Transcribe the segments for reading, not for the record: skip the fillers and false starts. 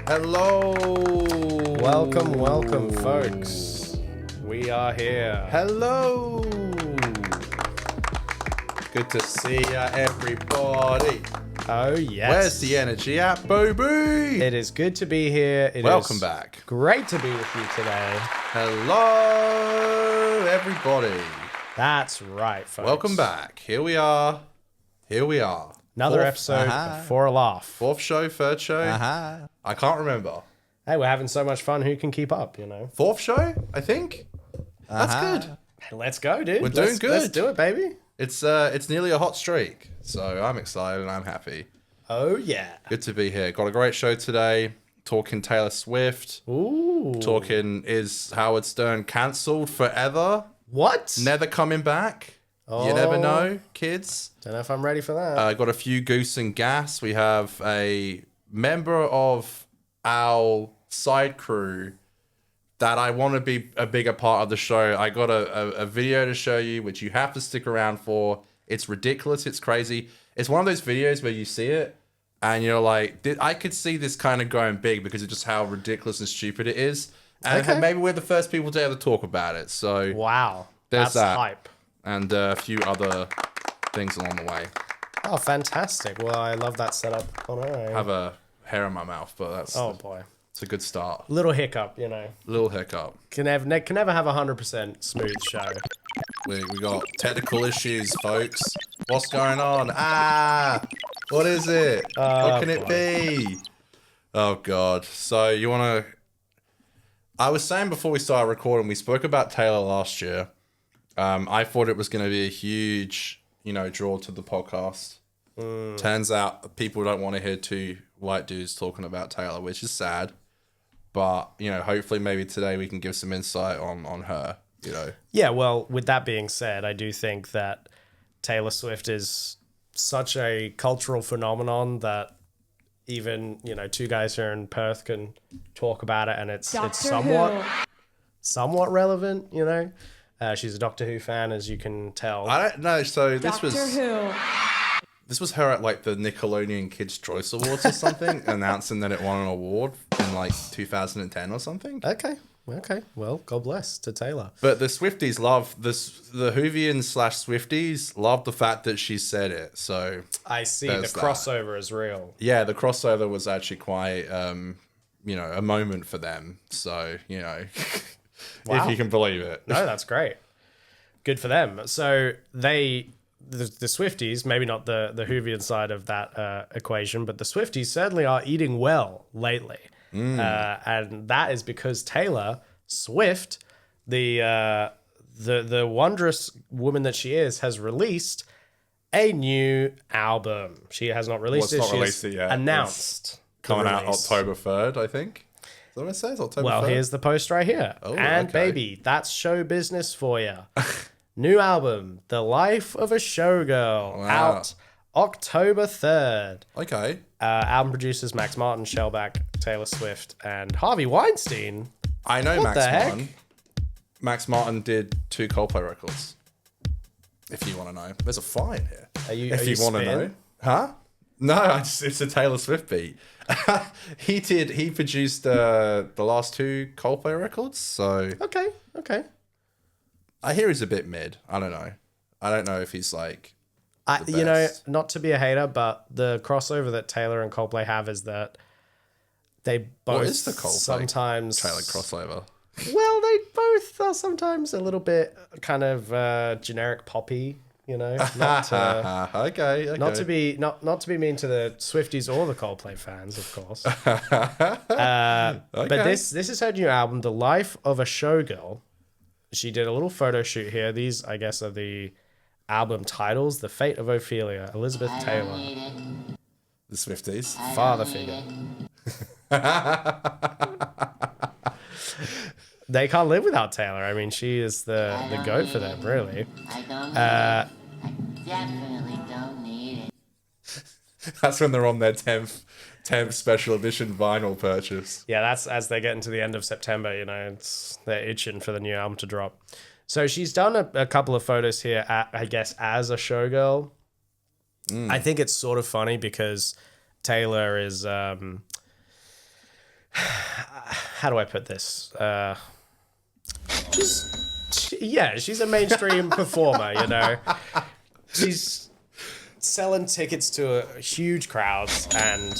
Hello. Welcome, folks. We are here. Hello. Good to see ya, everybody. Oh, yes. Where's the energy at, baby? It is good to be here. Welcome back. Great to be with you today. Hello, everybody. That's right, folks. Welcome back. Here we are. Another episode for a laugh. Fourth show, third show. I can't remember. Hey, we're having so much fun. Who can keep up, you know? Fourth show, I think. That's good. Let's go, dude. We're doing good. Let's do it, baby. It's nearly a hot streak, so I'm excited and I'm happy. Oh, yeah. Good to be here. Got a great show today. Talking Taylor Swift. Ooh. Talking, is Howard Stern cancelled forever? What? Never coming back? You never know, kids. Don't know if I'm ready for that. Got a few goose and gas. We have a member of our side crew that I want to be a bigger part of the show. I got a video to show you, which you have to stick around for. It's ridiculous. It's crazy. It's one of those videos where you see it and you're like, I could see this kind of going big because of just how ridiculous and stupid it is. And maybe we're the first people to ever talk about it. So wow. There's That's that. hype. And a few other things along the way. Oh, fantastic. Well, I love that setup, Conor. I have a hair in my mouth, but that's boy. It's a good start. Little hiccup, you know. Little hiccup. Can never have a 100% smooth show. We got technical issues, folks. What's going on? What is it? What can it be? Oh, God. So you want to... I was saying before we started recording, we spoke about Taylor last year. I thought it was going to be a huge, draw to the podcast. Turns out people don't want to hear two white dudes talking about Taylor, which is sad. But, hopefully maybe today we can give some insight on her, Yeah, well, with that being said, I do think that Taylor Swift is such a cultural phenomenon that even, two guys here in Perth can talk about it and it's somewhat relevant, She's a Doctor Who fan, as you can tell. I don't know. So Doctor Who. This was her at like the Nickelodeon Kids' Choice Awards or something, announcing that it won an award in like 2010 or something. Okay. Well, God bless to Taylor. But the Swifties love this. The Whovians / Swifties love the fact that she said it. So I see the crossover is real. Yeah, the crossover was actually quite, a moment for them. So Wow. if you can believe it. No, that's great. Good for them. So the Swifties, maybe not the Whovian side of that equation, but the Swifties certainly are eating well lately. And that is because Taylor Swift, the wondrous woman that she is, has released a new album. She has not released it. Not She released has it yet. announced Coming out release. October 3rd, I think. Is that what it says? October 3rd? Well, here's the post right here. Oh, and okay. baby, that's show business for you. New album, The Life of a Showgirl, out October 3rd. Okay. Album producers Max Martin, Shellback, Taylor Swift, and Harvey Weinstein. I know What Max the heck? Martin. Max Martin did 2 Coldplay records. If you want to know. There's a fly in here. If you want to know. Huh? No, it's a Taylor Swift beat. He produced the last 2 Coldplay records, so... Okay. I hear he's a bit mid. I don't know. I don't know if he's like... Not to be a hater, but the crossover that Taylor and Coldplay have is that they both What is the Coldplay sometimes Taylor crossover? Well, they both are sometimes a little bit kind of generic poppy, Not Okay. not to be mean to the Swifties or the Coldplay fans, of course. But this is her new album, The Life of a Showgirl. She did a little photo shoot here. These, I guess, are the album titles: The Fate of Ophelia, Elizabeth Taylor, The Swifties. father figure. They can't live without Taylor. I mean, she is the goat for them, really. I definitely don't need it. That's when they're on their 10th special edition vinyl purchase. Yeah, that's as they get into the end of September, they're itching for the new album to drop. So she's done a couple of photos here, I guess, as a showgirl. I think it's sort of funny because Taylor is how do I put this? She's a mainstream performer, you know. She's selling tickets to huge crowds, and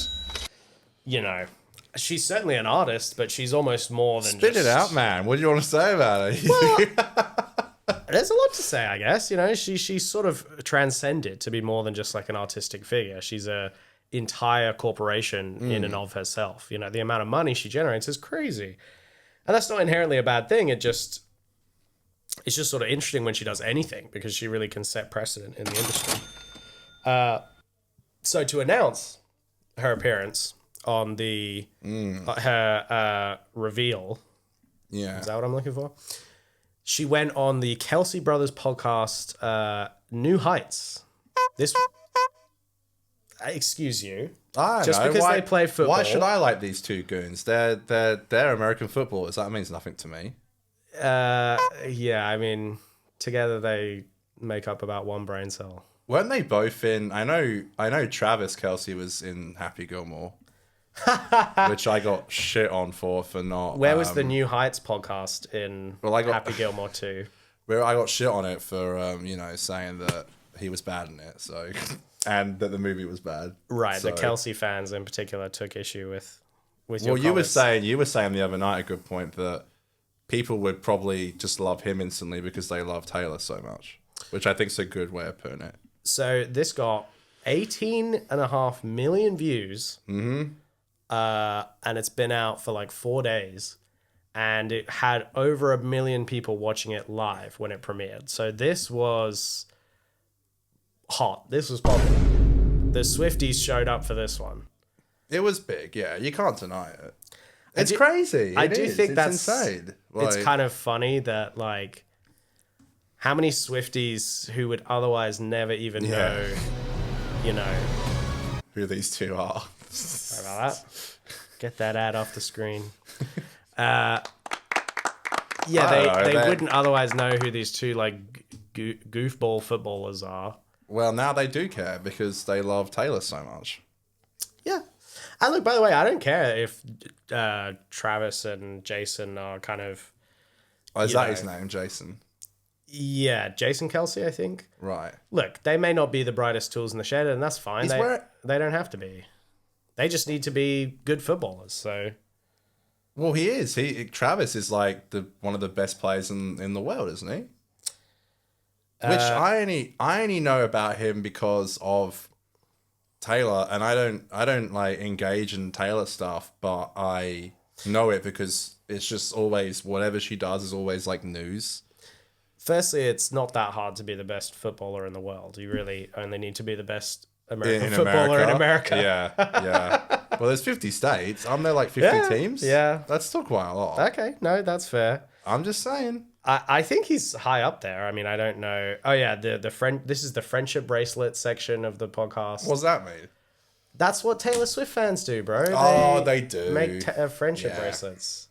you know, she's certainly an artist, but she's almost more than Spit it out, man. What do you want to say about it? Well, there's a lot to say, I guess. You know, she sort of transcended to be more than just like an artistic figure. She's a entire corporation in and of herself. You know, the amount of money she generates is crazy. And that's not inherently a bad thing. It's just sort of interesting when she does anything because she really can set precedent in the industry. So to announce her appearance on the her reveal, Yeah. is that what I'm looking for? She went on the Kelsey Brothers podcast, New Heights. This, excuse you, I just know. because they play football. Why should I like these two goons? They're American footballers. That means nothing to me. Yeah, I mean, together they make up about one brain cell. Weren't they both in? I know. Travis Kelsey was in Happy Gilmore, which I got shit on for not. Where was the New Heights podcast in I got Happy Gilmore 2? Where I got shit on it for saying that he was bad in it. So, and that the movie was bad. Right, So, the Kelsey fans in particular took issue with your Well, you were comments. saying the other night a good point that people would probably just love him instantly because they love Taylor so much, which I think is a good way of putting it. So this got 18.5 million views. Mm-hmm. And it's been out for like 4 days. And it had over 1 million people watching it live when it premiered. So this was hot. This was popular. The Swifties showed up for this one. It was big, yeah. You can't deny it. It's crazy. I do think that's insane. It's kind of funny that like how many Swifties who would otherwise never even know, you know, who these two are. sorry about that. Get that ad off the screen. They wouldn't otherwise know who these two like goofball footballers are. Well, now they do care because they love Taylor so much. Yeah. And look, by the way, I don't care if Travis and Jason are kind of... Oh, is that his name, Jason? Yeah, Jason Kelsey, I think. Right. Look, they may not be the brightest tools in the shed, and that's fine. They don't have to be. They just need to be good footballers, so... Well, he is. Travis is like one of the best players in the world, isn't he? Which I only know about him because of Taylor, and I don't like engage in Taylor stuff, but I know it because it's just always whatever she does is always like news. Firstly, it's not that hard to be the best footballer in the world. You really only need to be the best American footballer in America. Yeah. Well, there's 50 states. Aren't there like 50 teams? Yeah. That's still quite a lot. Okay, no, that's fair. I'm just saying. I think he's high up there. I mean, I don't know. Oh yeah, the friend. This is the friendship bracelet section of the podcast. What's that mean? That's what Taylor Swift fans do, bro. They do make friendship bracelets.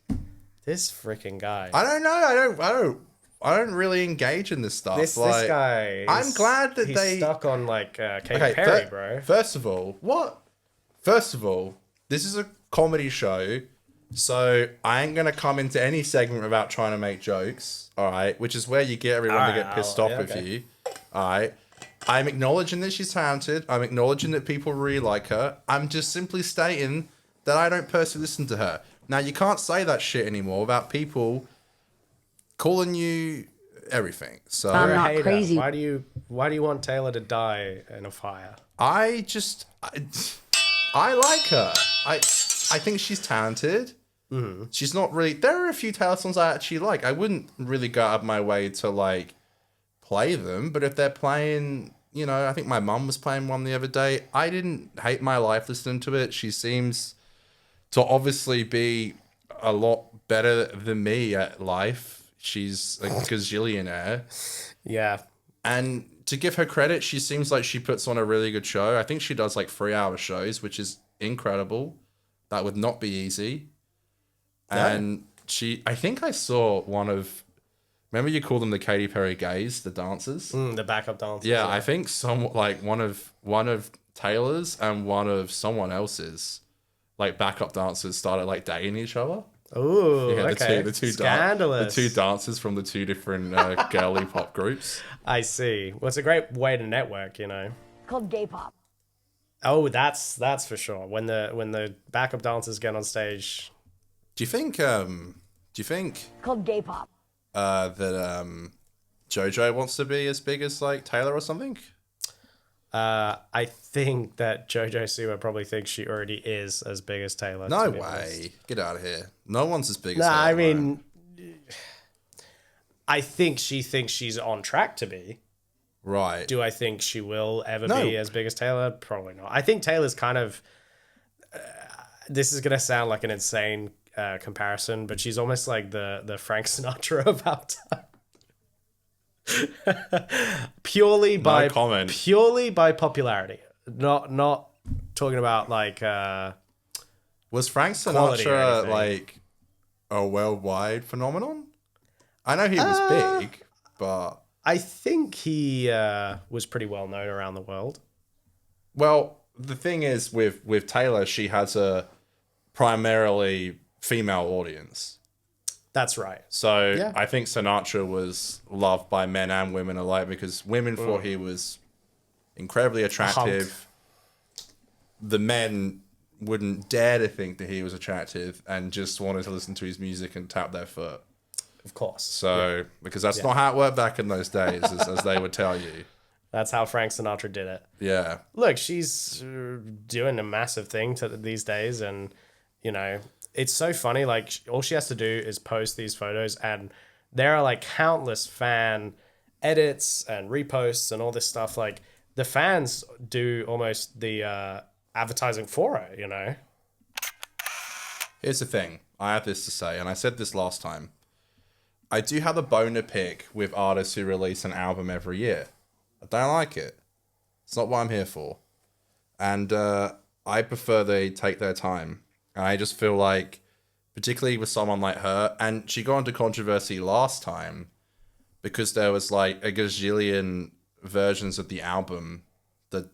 This freaking guy. I don't know. I don't really engage in this stuff. This guy. I'm glad that he's stuck on like Katy Perry, bro. First of all, this is a comedy show, so I ain't gonna come into any segment without trying to make jokes. All right, which is where you get everyone to get pissed off with you. All right. I'm acknowledging that she's talented. I'm acknowledging that people really like her. I'm just simply stating that I don't personally listen to her. Now, you can't say that shit anymore about people calling you everything. So I'm You're a not hater. crazy. Why do you want Taylor to die in a fire? I like her. I think she's talented. Mm-hmm. She's not really... There are a few Taylor songs I actually like. I wouldn't really go out of my way to like play them, but if they're playing... You know, I think my mum was playing one the other day. I didn't hate my life listening to it. She seems to obviously be a lot better than me at life. She's a gazillionaire. Yeah. And to give her credit, she seems like she puts on a really good show. I think she does like 3-hour shows, which is incredible. That would not be easy. Yeah. And I think I saw one of... Remember you call them the Katy Perry gays, the dancers? The backup dancers. Yeah, I think one of Taylor's and one of someone else's like backup dancers started like dating each other. Ooh, Yeah, okay. Scandalous. The two dancers from the two different girly pop groups. I see. Well, it's a great way to network, you know. Called gay pop. Oh, that's for sure. When the backup dancers get on stage, Do you think? Called gay pop. That JoJo wants to be as big as like Taylor or something? I think that JoJo Siwa probably thinks she already is as big as Taylor. No to be way. honest. Get out of here. No one's as big as Nah, Taylor. I mean, I think she thinks she's on track to be. right. Do I think she will ever No. be as big as Taylor? Probably not. I think Taylor's kind of. This is gonna sound like an insane comparison, but she's almost like the Frank Sinatra of our time. purely by popularity, not talking about like Was Frank quality or Sinatra anything. like a worldwide phenomenon? I know he was big, but I think he was pretty well known around the world. well, the thing is with Taylor, she has a primarily female audience. That's right. So Yeah. I think Sinatra was loved by men and women alike because women thought he was incredibly attractive. The men wouldn't dare to think that he was attractive and just wanted to listen to his music and tap their foot. Of course. So, because that's not how it worked back in those days, as they would tell you. That's how Frank Sinatra did it. Yeah. Look, she's doing a massive thing these days, and you know, it's so funny. Like, all she has to do is post these photos, and there are like countless fan edits and reposts and all this stuff. Like, the fans do almost the advertising for her, you know. Here's the thing. I have this to say, and I said this last time. I do have a bone to pick with artists who release an album every year. I don't like it. It's not what I'm here for. And I prefer they take their time. And I just feel like, particularly with someone like her, and she got into controversy last time because there was like a gazillion versions of the album, the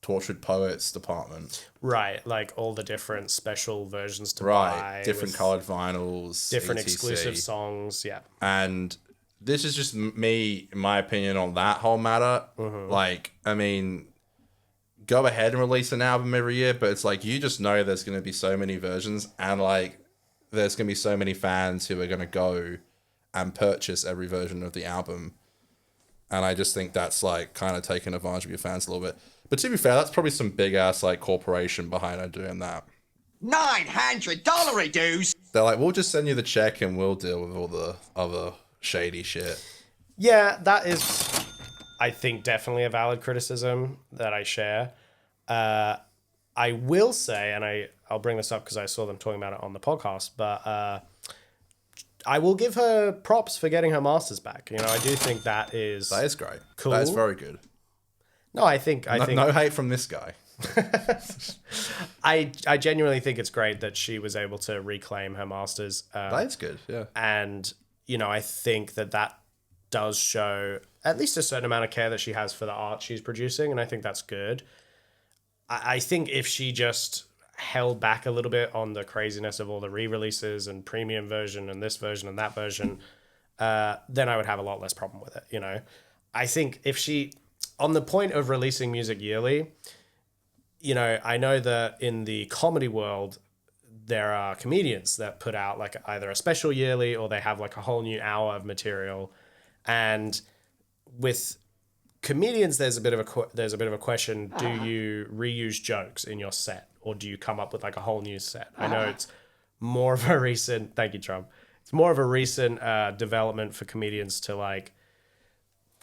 Tortured Poets department. Right, like all the different special versions to Right, buy. different with coloured vinyls. different etc. exclusive songs. Yeah. And this is just me, my opinion on that whole matter. Like, I mean, go ahead and release an album every year, but it's like, you just know there's going to be so many versions, and like, there's going to be so many fans who are going to go and purchase every version of the album. And I just think that's like kind of taking advantage of your fans a little bit. But to be fair, that's probably some big ass like corporation behind her doing that. $900 dues. They're like, we'll just send you the check and we'll deal with all the other shady shit. Yeah, that is, I think, definitely a valid criticism that I share. I will say, and I'll bring this up because I saw them talking about it on the podcast, but I will give her props for getting her masters back. You know, I do think that is great. Cool. That is very good. No, I think No hate from this guy. I genuinely think it's great that she was able to reclaim her masters. That's good, yeah. And, you know, I think that does show at least a certain amount of care that she has for the art she's producing, and I think that's good. I think if she just held back a little bit on the craziness of all the re-releases and premium version and this version and that version, then I would have a lot less problem with it, you know? I think if she, on the point of releasing music yearly, you know, I know that in the comedy world, there are comedians that put out like either a special yearly or they have like a whole new hour of material. And with comedians, there's a bit of a question: do you reuse jokes in your set, or do you come up with like a whole new set? I know it's more of a recent. Thank you, Trump. It's more of a recent development for comedians to like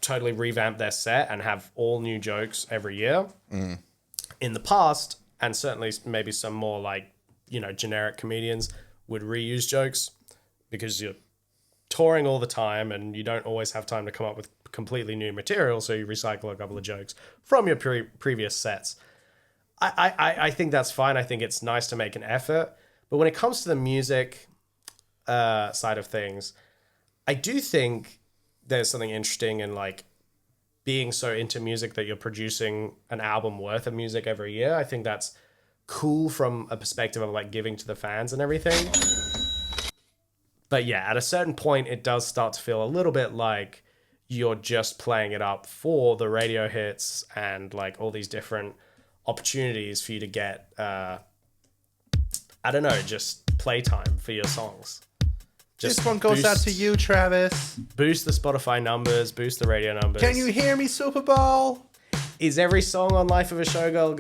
totally revamp their set and have all new jokes every year. In the past, and certainly maybe some more like, you know, generic comedians would reuse jokes because you're touring all the time and you don't always have time to come up with completely new material, so you recycle a couple of jokes from your previous sets. I think that's fine. I think it's nice to make an effort, but when it comes to the music side of things, I do think there's something interesting in like being so into music that you're producing an album worth of music every year. I think that's cool from a perspective of like giving to the fans and everything. But yeah, at a certain point, it does start to feel a little bit like you're just playing it up for the radio hits and like all these different opportunities for you to get, I don't know, just playtime for your songs. Just this one goes out to you, Travis. Boost the Spotify numbers, boost the radio numbers. Can you hear me, Super Bowl? Is every song on Life of a Showgirl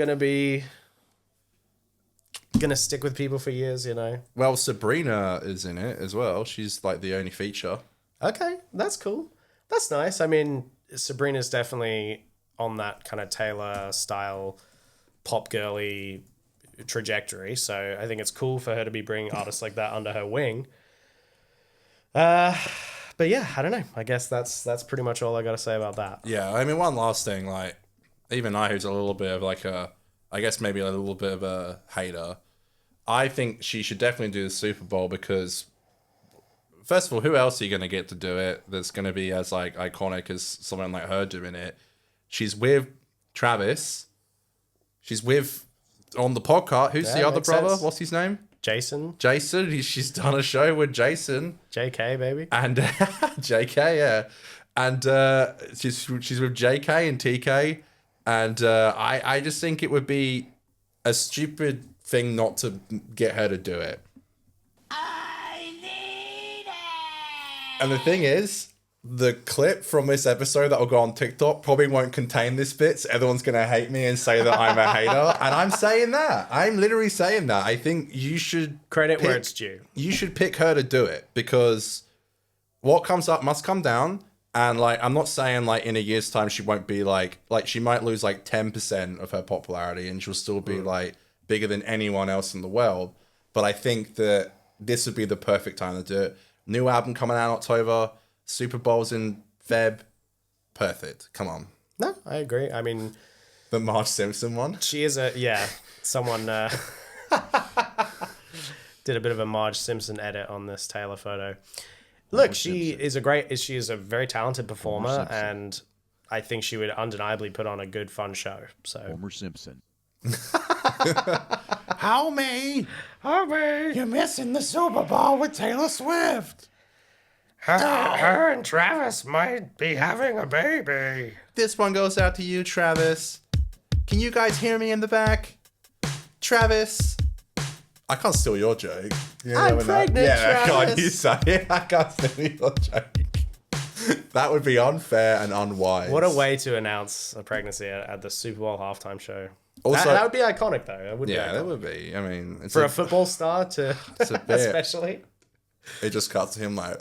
gonna stick with people for years, you know? Well, Sabrina is in it as well. She's like the only feature. Okay, that's cool. That's nice. I mean, Sabrina's definitely on that kind of Taylor style pop girly trajectory, so I think it's cool for her to be bringing artists like that under her wing. But yeah, I don't know. I guess that's pretty much all I got to say about that. Yeah, I mean, one last thing, like, even I, who's a little bit of like I guess maybe a little bit of a hater, I think she should definitely do the Super Bowl because, first of all, who else are you going to get to do it that's going to be as like iconic as someone like her doing it? She's with Travis. She's with, on the podcast, who's the other brother? What's his name? Jason. She's done a show with Jason. JK, baby. And JK, yeah. And she's with JK and TK. And I just think it would be a stupid thing not to get her to do it. I need it. And the thing is, the clip from this episode that will go on TikTok probably won't contain this bit, so everyone's going to hate me and say that I'm a hater. And I'm saying that. I'm literally saying that. I think you should... Credit where it's due. You should pick her to do it, because what comes up must come down. And, like, I'm not saying, like, in a year's time she won't be, like she might lose, like, 10% of her popularity and she'll still be, like, bigger than anyone else in the world. But I think that this would be the perfect time to do it. New album coming out in October. Super Bowl's in Feb. Perfect. Come on. No, I agree. I mean... The Marge Simpson one? She is a... Yeah. Someone did a bit of a Marge Simpson edit on this Taylor photo. Look, she is a very talented performer, and I think she would undeniably put on a good, fun show. So Homer Simpson. How me? You're missing the Super Bowl with Taylor Swift. Her and Travis might be having a baby. This one goes out to you, Travis. Can you guys hear me in the back? Travis. I can't steal your joke. I'm pregnant, Yeah, Travis. God, you say it. I can't steal your joke. That would be unfair and unwise. What a way to announce a pregnancy at the Super Bowl halftime show. Also, that would be iconic, though. It would be yeah, iconic. that would be. I mean, it's For a football star to, it's a bit. especially. It just cuts to him like,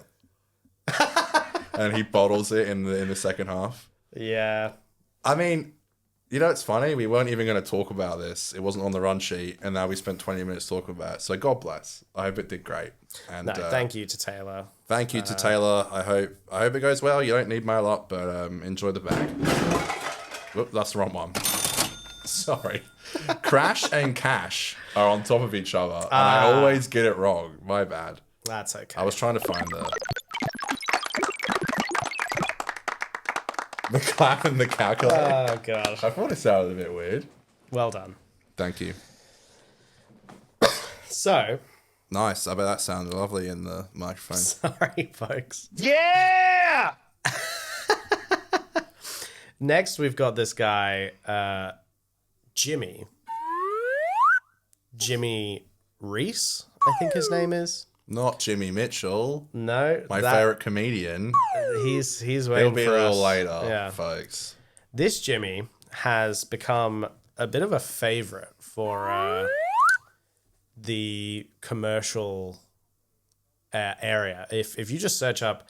and he bottles it in the second half. Yeah. I mean, you know, it's funny. We weren't even going to talk about this. It wasn't on the run sheet, and now we spent 20 minutes talking about it. So God bless. I hope it did great. And No, thank you to Taylor. thank you to Taylor. I hope it goes well. You don't need my lot, but enjoy the bag. Whoop, that's the wrong one. Sorry. Crash and Cash are on top of each other, and I always get it wrong. My bad. That's okay. I was trying to find the clap and the calculator. Oh, God. I thought it sounded a bit weird. Well done. Thank you. So, Nice. I bet that sounded lovely in the microphone. sorry, folks. Yeah! Next, we've got this guy, Jimmy Rees, I think his name is. Not Jimmy Mitchell, No, my favorite comedian. He's He'll waiting be for a little us. later, Yeah. folks. This Jimmy has become a bit of a favorite for the commercial area. If you just search up,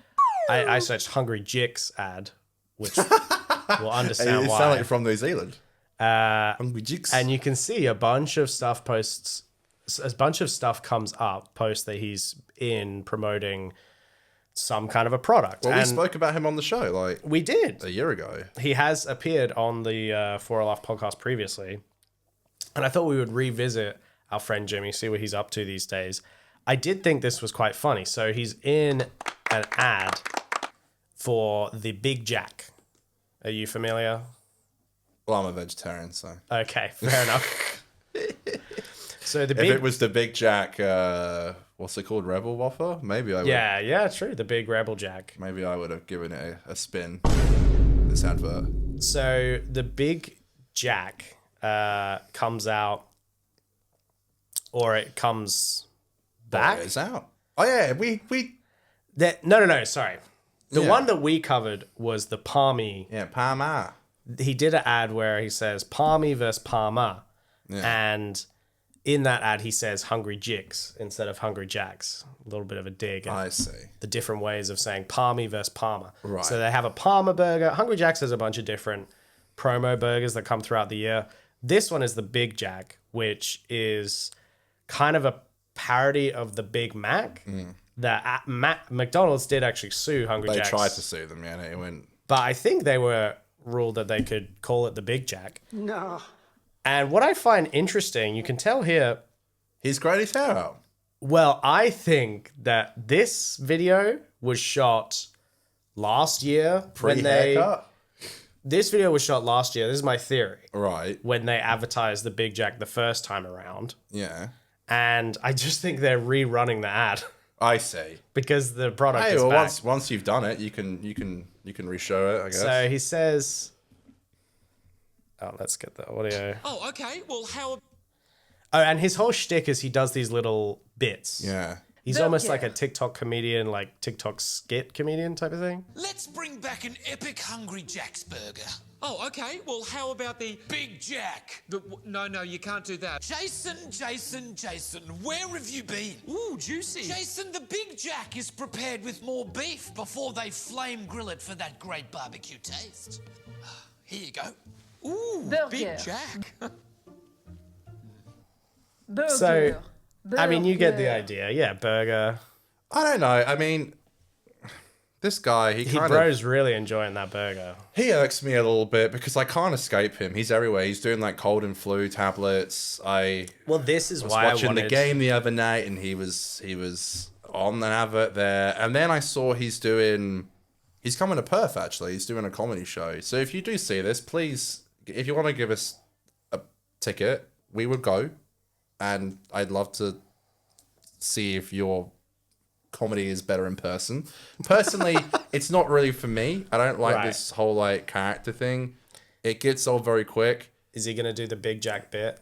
I searched Hungry Jicks ad, which will understand You why. sound like you're from New Zealand. Hungry Jicks. And you can see a bunch of stuff posts. A bunch of stuff comes up post that he's in promoting some kind of a product. Well, and we spoke about him on the show like we did. a year ago. He has appeared on the 4 Life podcast previously. And I thought we would revisit our friend Jimmy, see what he's up to these days. I did think this was quite funny. So he's in an ad for the Big Jack. Are you familiar? Well, I'm a vegetarian, so. Okay, fair enough. So the if it was the Big Jack, what's it called, Rebel Waffle? Maybe I would. yeah, true. The big Rebel Jack. Maybe I would have given it a spin. This advert. So the Big Jack comes out, or it comes back. Oh, it's out. Oh yeah, we. No. Sorry, the Yeah. one that we covered was the Palmy. Yeah, Parma. He did an ad where he says Palmy versus Parma, and in that ad he says Hungry Jicks instead of Hungry Jacks. A little bit of a dig. I see. The different ways of saying Palmy versus Parma. Right. So they have a Parma burger. Hungry Jack's has a bunch of different promo burgers that come throughout the year. This one is the Big Jack, which is kind of a parody of the Big Mac. That McDonald's did actually sue Hungry Jack's. They tried to sue them, yeah, and it went. But I think they were ruled that they could call it the Big Jack. No. And what I find interesting, you can tell here. He's grayed his hair out. Well, I think that this video was shot last year Pre-haircut? This video was shot last year. This is my theory. Right. When they advertised the Big Jack the first time around. Yeah. And I just think they're rerunning the ad I see. because the product Hey, is well, back. once you've done it, you can re-show it, I guess. So he says, oh, let's get the audio. Oh, okay. Well, how... Oh, and his whole shtick is he does these little bits. Yeah. He's almost like a TikTok comedian, like TikTok skit comedian type of thing. Let's bring back an epic Hungry Jack's burger. Oh, okay. Well, how about the Big Jack? No, you can't do that. Jason, where have you been? Ooh, juicy. Jason, the Big Jack is prepared with more beef before they flame grill it for that great barbecue taste. Here you go. Ooh, Burger. Big Jack. Burger. So, I mean, you get the idea. Yeah, burger. I don't know. I mean, this guy, he Bro's really enjoying that burger. he irks me a little bit because I can't escape him. He's everywhere. He's doing like cold and flu tablets. Well, this is was why I watching wanted... the game the other night, and he was on an advert there, and then I saw he's coming to Perth actually. He's doing a comedy show. So if you do see this, please, if you want to give us a ticket, we would go, and I'd love to see if your comedy is better in person. Personally, it's not really for me. I don't like this whole like character thing. It gets old very quick. Is he gonna do the Big Jack bit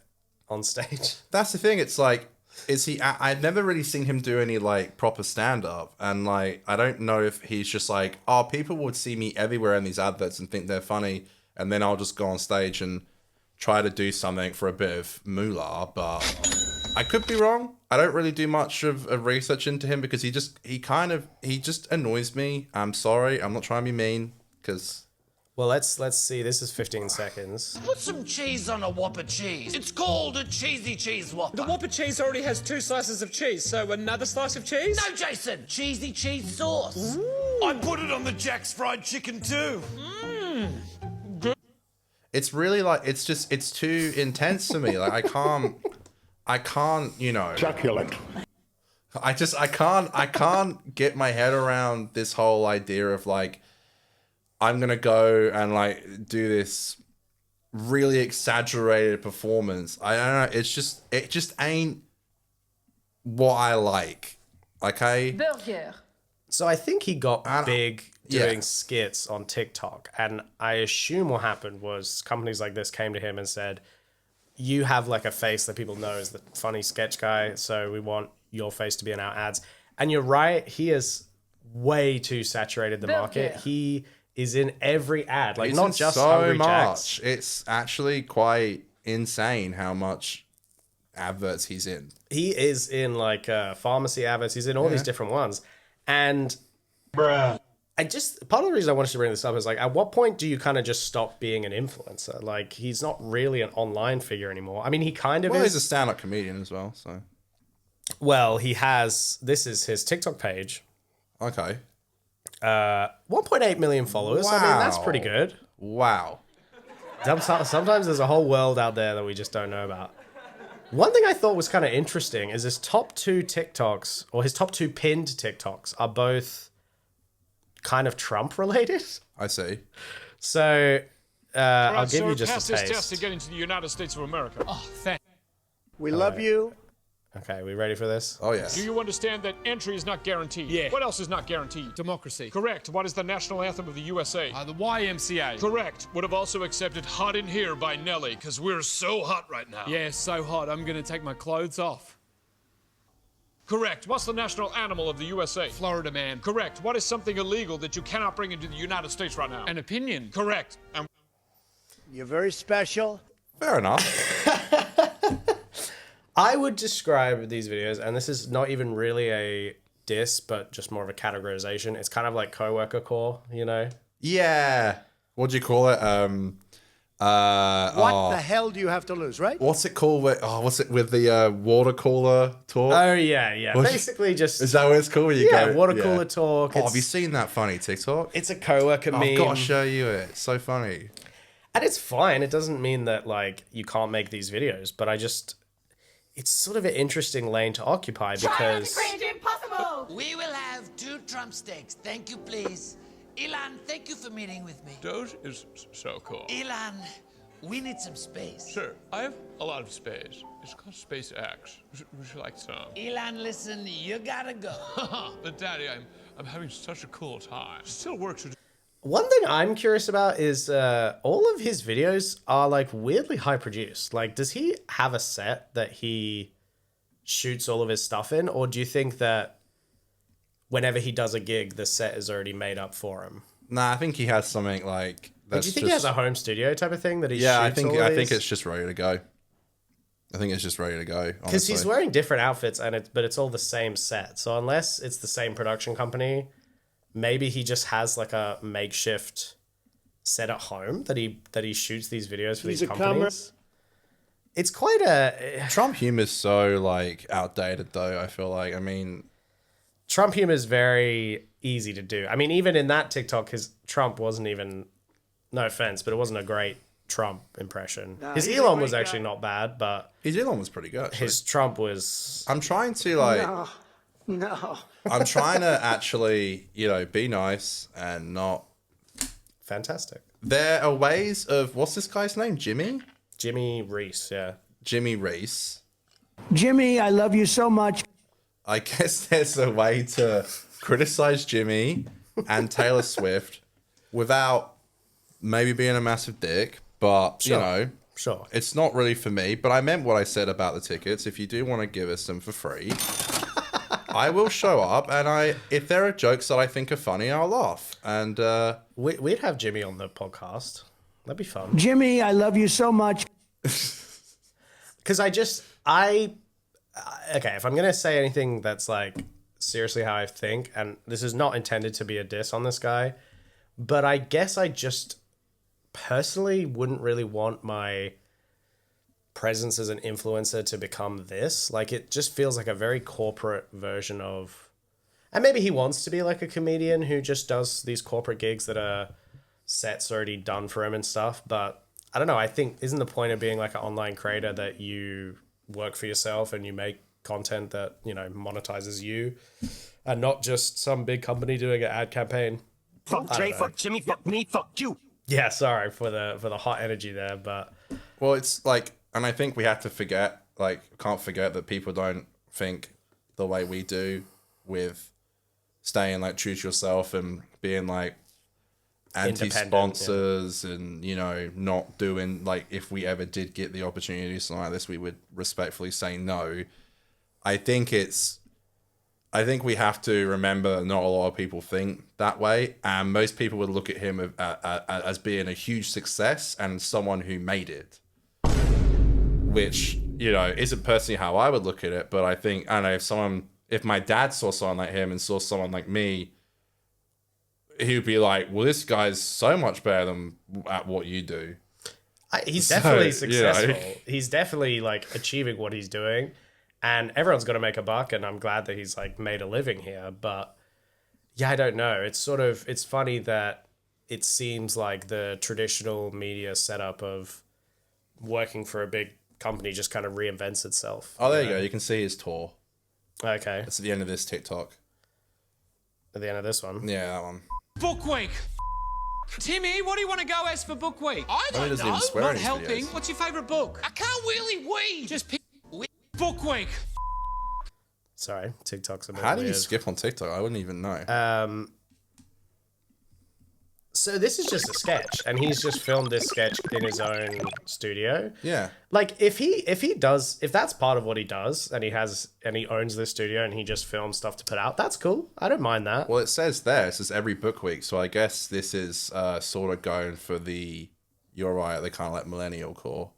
on stage? That's the thing. It's like, is he? I've never really seen him do any like proper stand up, and like I don't know if he's just like, oh, people would see me everywhere in these adverts and think they're funny, and then I'll just go on stage and try to do something for a bit of moolah. But I could be wrong. I don't really do much of research into him because he just annoys me. I'm sorry. I'm not trying to be mean because. Well, let's see. This is 15 seconds. Put some cheese on a Whopper cheese. It's called a cheesy cheese Whopper. The Whopper cheese already has 2 slices of cheese, so another slice of cheese? No, Jason. Cheesy cheese sauce. Ooh. I put it on the Jack's fried chicken too. It's really like it's too intense for me. Like I can't, you know. Succulent. I can't get my head around this whole idea of like I'm gonna go and like do this really exaggerated performance. I don't know. It just ain't what I like. Okay. Burger. So I think he got big doing yeah. skits on TikTok, and I assume what happened was companies like this came to him and said, you have like a face that people know as the funny sketch guy, so we want your face to be in our ads. And you're right, he has way too saturated the market. He is in every ad, like He's not in just so Hungry much. Jacks. It's actually quite insane how much adverts he's in. He is in like pharmacy adverts. He's in all these different ones. And I just, part of the reason I wanted to bring this up is like, at what point do you kind of just stop being an influencer? Like, he's not really an online figure anymore. I mean, he kind of Well, is. he's a stand-up comedian as well, so. Well, he has, this is his TikTok page. Okay. 1.8 million followers. I mean, that's pretty good. Wow. Sometimes there's a whole world out there that we just don't know about. One thing I thought was kind of interesting is his top 2 TikToks, or his top 2 pinned TikToks, are both kind of Trump related. I see. So I'll give you just a Pass this test to taste. get into the United States of America. Oh, thank We love you. Okay, we ready for this? Oh, yes. Do you understand that entry is not guaranteed? Yeah. What else is not guaranteed? Democracy. Correct. What is the national anthem of the USA? The YMCA. Correct. Would have also accepted Hot in Here by Nelly, because we're so hot right now. Yeah, so hot, I'm gonna take my clothes off. Correct. What's the national animal of the USA? Florida man. Correct. What is something illegal that you cannot bring into the United States right now? An opinion. Correct. And You're very special. Fair enough. I would describe these videos, and this is not even really a diss, but just more of a categorization. It's kind of like coworker core, you know? Yeah. What do you call it? What the hell do you have to lose, right? What's it called? What's it with the water cooler talk? Oh, yeah. Basically just... Is that what it's called? Where you go? water cooler talk. Oh, have you seen that funny TikTok? It's a coworker meme. I've got to show you it. It's so funny. And it's fine. It doesn't mean that, like, you can't make these videos, but it's sort of an interesting lane to occupy because... Impossible! We will have 2 Trump steaks. Thank you, please. Elon, thank you for meeting with me. Doge is so cool. Elon, we need some space. Sure, I have a lot of space. It's called SpaceX. Would you like some? Elon, listen, you gotta go. But Daddy, I'm having such a cool time. Still works. One thing I'm curious about is all of his videos are like weirdly high produced. Like, does he have a set that he shoots all of his stuff in, or do you think that whenever he does a gig, the set is already made up for him? Nah, I think he has something like. Do you think he has a home studio type of thing that he? Yeah, shoots I think it's just ready to go. I think it's just ready to go. Because he's wearing different outfits, but it's all the same set. So unless it's the same production company, maybe he just has like a makeshift set at home that he shoots these videos for these companies. It's quite a Trump humor is so like outdated though. I feel like. I mean, Trump humor is very easy to do. I mean, even in that TikTok, his Trump wasn't even. No offense, but it wasn't a great Trump impression. His Elon was actually not bad, but his Elon was pretty good. His Trump was. I'm trying to like. No. I'm trying to actually, be nice and not. Fantastic. There are ways of what's this guy's name? Jimmy Rees, yeah. Jimmy Rees. Jimmy, I love you so much. I guess there's a way to criticize Jimmy and Taylor Swift without maybe being a massive dick, but Sure. it's not really for me. But I meant what I said about the tickets. If you do want to give us them for free, I will show up, and if there are jokes that I think are funny, I'll laugh. And we'd have Jimmy on the podcast. That'd be fun. Jimmy, I love you so much. Because okay, if I'm gonna say anything that's like seriously how I think, and this is not intended to be a diss on this guy, but I guess I just personally wouldn't really want my presence as an influencer to become this. Like, it just feels like a very corporate version of, and maybe he wants to be like a comedian who just does these corporate gigs that are sets already done for him and stuff, but I don't know. I think isn't the point of being like an online creator that you work for yourself and you make content that monetizes you, and not just some big company doing an ad campaign? Fuck Jay, fuck Jimmy, fuck me, fuck you. Yeah, sorry for the hot energy there, but well, it's like, and I think we have to can't forget that people don't think the way we do with staying like true to yourself and being like anti-sponsors and not doing, like, if we ever did get the opportunity to do something like this, we would respectfully say no. I think we have to remember not a lot of people think that way, and most people would look at him as being a huge success and someone who made it, which isn't personally how I would look at it. But I think, I don't know, if my dad saw someone like him and saw someone like me, he would be like, well, this guy's so much better than at what you do. He's definitely successful. He's definitely like achieving what he's doing, and everyone's got to make a buck, and I'm glad that he's like made a living here. But yeah, I don't know. It's funny that it seems like the traditional media setup of working for a big company just kind of reinvents itself. Oh, there you go. You can see his tour. Okay. It's at the end of this TikTok. At the end of this one? Yeah, that one. Book week. Timmy, what do you want to go as for book week? I don't don't know. Not helping. Videos. What's your favourite book? I can't really wait. Just pick. Book week. Sorry, TikTok's a bit How do you weird. skip on TikTok? I wouldn't even know. So this is just a sketch, and he's just filmed this sketch in his own studio. Yeah. Like if that's part of what he does, and he owns this studio, and he just films stuff to put out, that's cool. I don't mind that. Well, it says every book week, so I guess this is sort of going for the, you're right, the kind of like millennial core.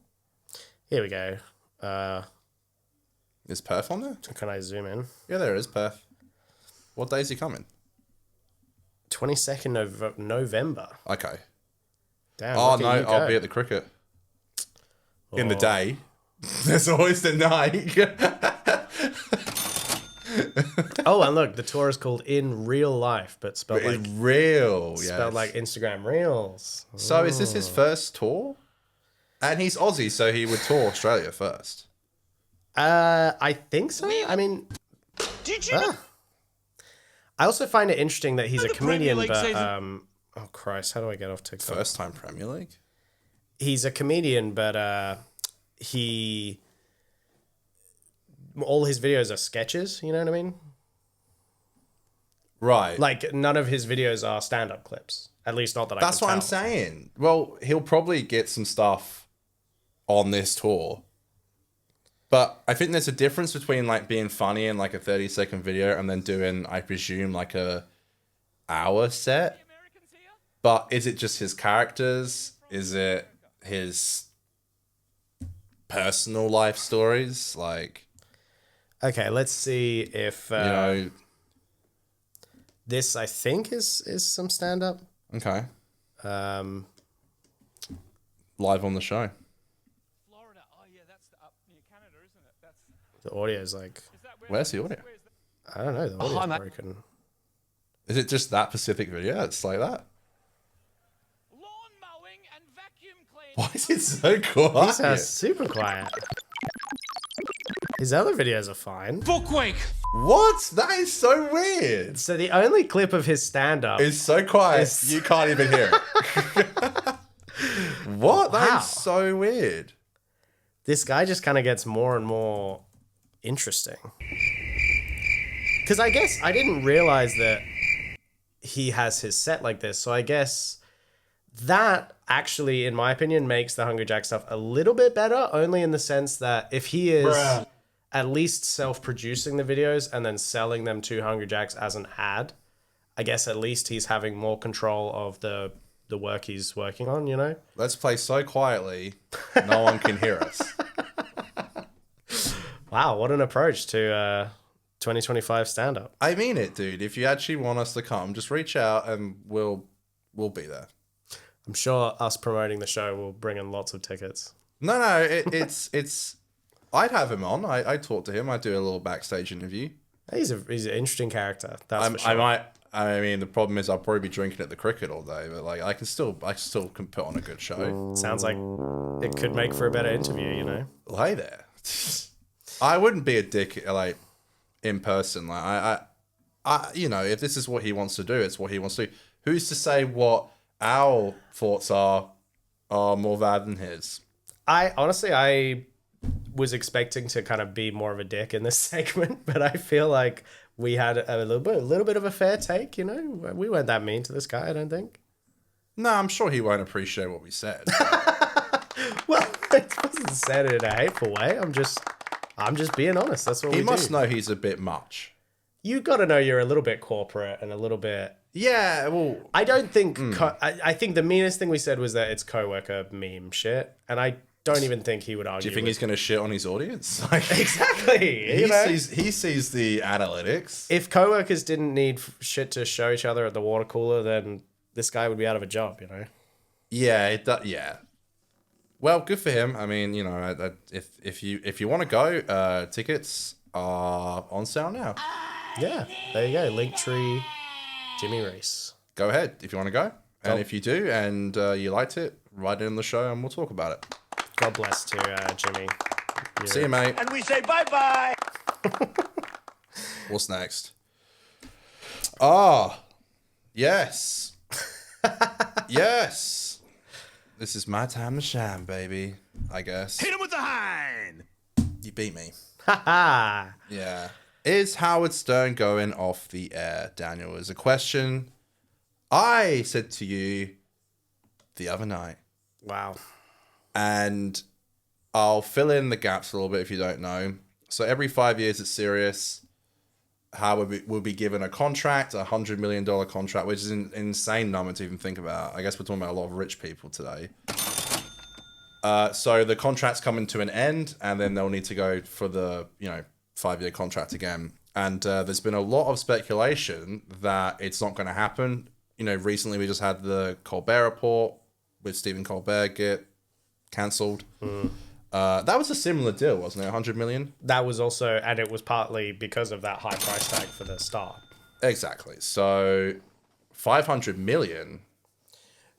Here we go. Is Perth on there? Can I zoom in? Yeah, there is Perth. What day is he coming? 22nd of November. Okay. Damn. Oh look no, at you I'll go. be at the cricket. In the day. There's always the night. Oh, and look, the tour is called In Real Life, but spelled like real. spelled like Instagram Reels. So is this his first tour? And he's Aussie, so he would tour Australia first. I think so. I mean, Did you? I also find it interesting that he's a The Premier comedian, League but season- oh Christ, how do I get off TikTok? First time Premier League? He's a comedian, but he all his videos are sketches. You know what I mean? Right. Like none of his videos are stand-up clips. At least not that I. That's can what I'm tell. saying. Well, he'll probably get some stuff on this tour. But I think there's a difference between like being funny in like a 30-second video and then doing, I presume, like a hour set. But is it just his characters? Is it his personal life stories? Like, Okay, let's see if you know, this I think is some stand-up. okay. Um, Live on the show. Florida. Oh, yeah, that's up near Canada, isn't it? That's. the audio is like Where's the audio? I don't know. The audio's broken. Is it just that specific video? It's like that. Lawn mowing and vacuum cleaning. Why is it so quiet? These are super quiet. His other videos are fine. Book week. What? That is so weird. So the only clip of his stand-up It's so quiet, It's- you can't even hear it. What? That Wow. is so weird. this guy just kind of gets more and more interesting. Because I guess I didn't realize that he has his set like this. So I guess that actually, in my opinion, makes the Hungry Jack stuff a little bit better, only in the sense that if he is at least self-producing the videos and then selling them to Hungry Jacks as an ad, I guess at least he's having more control of the work he's working on, you know? Let's play so quietly, no one can hear us. Wow, what an approach to 2025 stand-up. I mean it, dude. If you actually want us to come, just reach out and we'll be there. I'm sure us promoting the show will bring in lots of tickets. No, it's. I'd have him on. I talk to him. I do a little backstage interview. He's an interesting character. That's for sure. I might. I mean, the problem is I'll probably be drinking at the cricket all day, but like I still can put on a good show. Sounds like it could make for a better interview, you know? Well, hey there. I wouldn't be a dick like in person. Like I, you know, if this is what he wants to do, it's what he wants to do. Who's to say what our thoughts are more valid than his? I was expecting to kind of be more of a dick in this segment, but I feel like we had a little bit of a fair take, you know? We weren't that mean to this guy, I don't think. No, I'm sure he won't appreciate what we said. Well, it wasn't said in a hateful way. I'm just being honest. That's what He we do. must know he's a bit much. You got to know you're a little bit corporate and a little bit. Yeah, well, I don't think. I think the meanest thing we said was that it's coworker meme shit, and I don't even think he would argue. do you think he's going to shit on his audience? exactly? He You know? sees the analytics. If coworkers didn't need shit to show each other at the water cooler, then this guy would be out of a job. You know. Yeah, it does. Yeah. Well, good for him. I mean, you know, if you want to go, tickets are on sale now. Yeah. There you go. Linktree, Jimmy Rees. Go ahead if you want to go, and if you do and you liked it, write it in the show and we'll talk about it. God bless to Jimmy. See you, mate. And we say bye-bye. What's next? Ah, yes. Yes. This is my time to shine, baby. I guess. Hit him with the hind. You beat me. Ha Yeah. Is Howard Stern going off the air, Daniel? Is a question I said to you the other night. Wow. And I'll fill in the gaps a little bit if you don't know. So every 5 years at Sirius, Howard will be given a contract, $100 million contract, which is an insane number to even think about. I guess we're talking about a lot of rich people today. So the contract's coming to an end, and then they'll need to go for the 5-year contract again. And there's been a lot of speculation that it's not going to happen. Recently we just had the Colbert Report with Stephen Colbert get cancelled. That was a similar deal, wasn't it? 100 million? That was also, and it was partly because of that high price tag for the star. Exactly. So 500 million.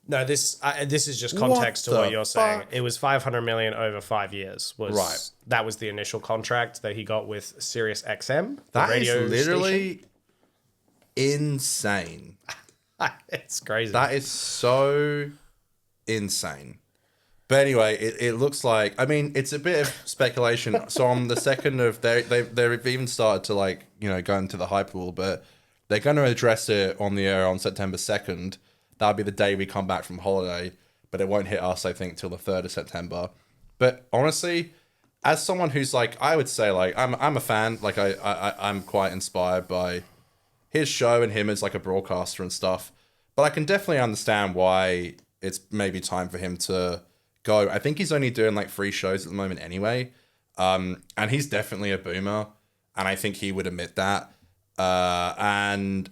No, this is just context to what you're saying. It was 500 million over 5 years. Right. That was the initial contract that he got with Sirius XM. That is literally insane. It's crazy. That is so insane. But anyway, it looks like, it's a bit of speculation. So on the 2nd of, they've even started to go into the hype a little bit. They're going to address it on the air on September 2nd. That'll be the day we come back from holiday, but it won't hit us, I think, till the 3rd of September. But honestly, as someone who's I would say I'm a fan. I'm quite inspired by his show and him as a broadcaster and stuff. But I can definitely understand why it's maybe time for him to go. I think he's only doing 3 shows at the moment anyway. And he's definitely a boomer. And I think he would admit that. And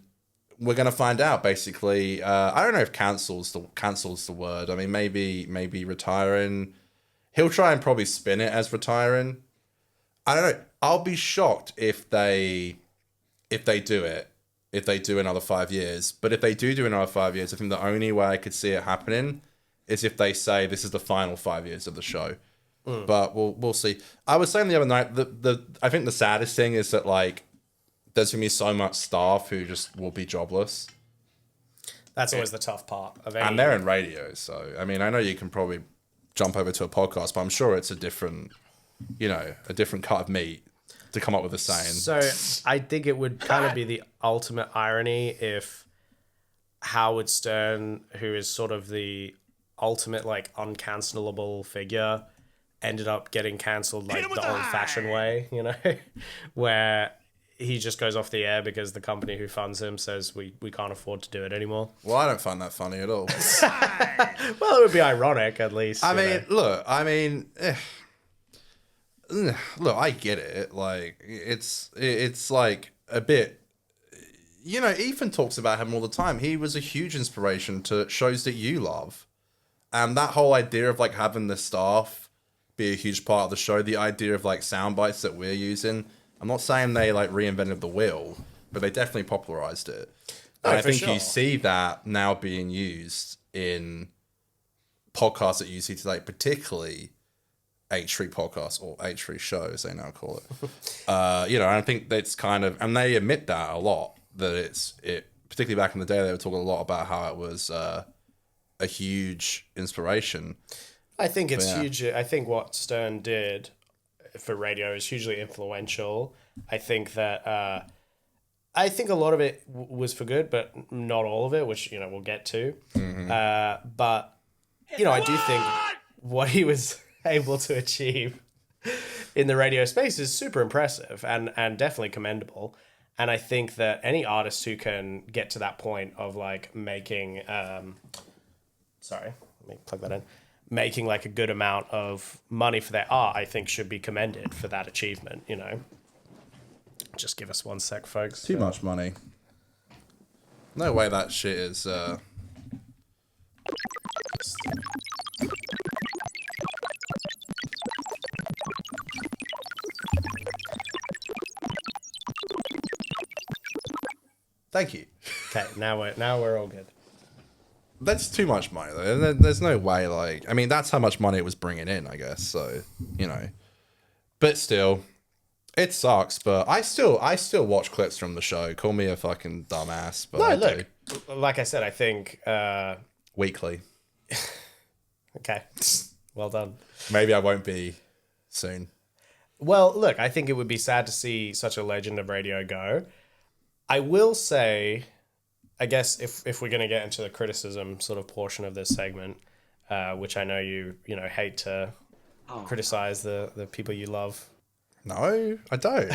we're going to find out, basically. I don't know if cancel's the word. Maybe retiring. He'll try and probably spin it as retiring. I don't know. I'll be shocked if they do it. If they do another 5 years. But if they do another 5 years, I think the only way I could see it happening is if they say this is the final 5 years of the show. But we'll see. I was saying the other night, I think the saddest thing is that there's gonna be so much staff who just will be jobless. That's always the tough part of any. And they're in radio, so I know you can probably jump over to a podcast, but I'm sure it's a different cut of meat to come up with a saying. So I think it would kind of be the ultimate irony if Howard Stern, who is sort of the ultimate uncancelable figure, ended up getting cancelled the old-fashioned way, where he just goes off the air because the company who funds him says we can't afford to do it anymore. Well, I don't find that funny at all. Well, it would be ironic, at least. Look, look, I get it. It's a bit, Ethan talks about him all the time. He was a huge inspiration to shows that you love. And that whole idea of having the staff be a huge part of the show, the idea of sound bites that we're using. I'm not saying they reinvented the wheel, but they definitely popularized it. And I think you see that now being used in podcasts that you see today, particularly H3 podcasts or H3 shows, they now call it. I think that's kind of, and they admit that a lot, that it particularly back in the day, they were talking a lot about how it was a huge inspiration. I think it's huge. I think what Stern did for radio is hugely influential. I think that I think a lot of it was for good, but not all of it, which we'll get to. But I do think what he was able to achieve in the radio space is super impressive and definitely commendable. And I think that any artist who can get to that point of making sorry, let me plug that in. Making a good amount of money for their art, I think should be commended for that achievement, Just give us 1 sec, folks. Too much money. No way that shit is... Thank you. Okay, now we're all good. That's too much money, though. There's no way, that's how much money it was bringing in, I guess. So, But still, it sucks. But I still watch clips from the show. Call me a fucking dumbass. But no, look, like I said, I think... weekly. Okay, well done. Maybe I won't be soon. Well, look, I think it would be sad to see such a legend of radio go. I will say, I guess if we're going to get into the criticism sort of portion of this segment, which I know you hate to criticize the people you love. No, I don't.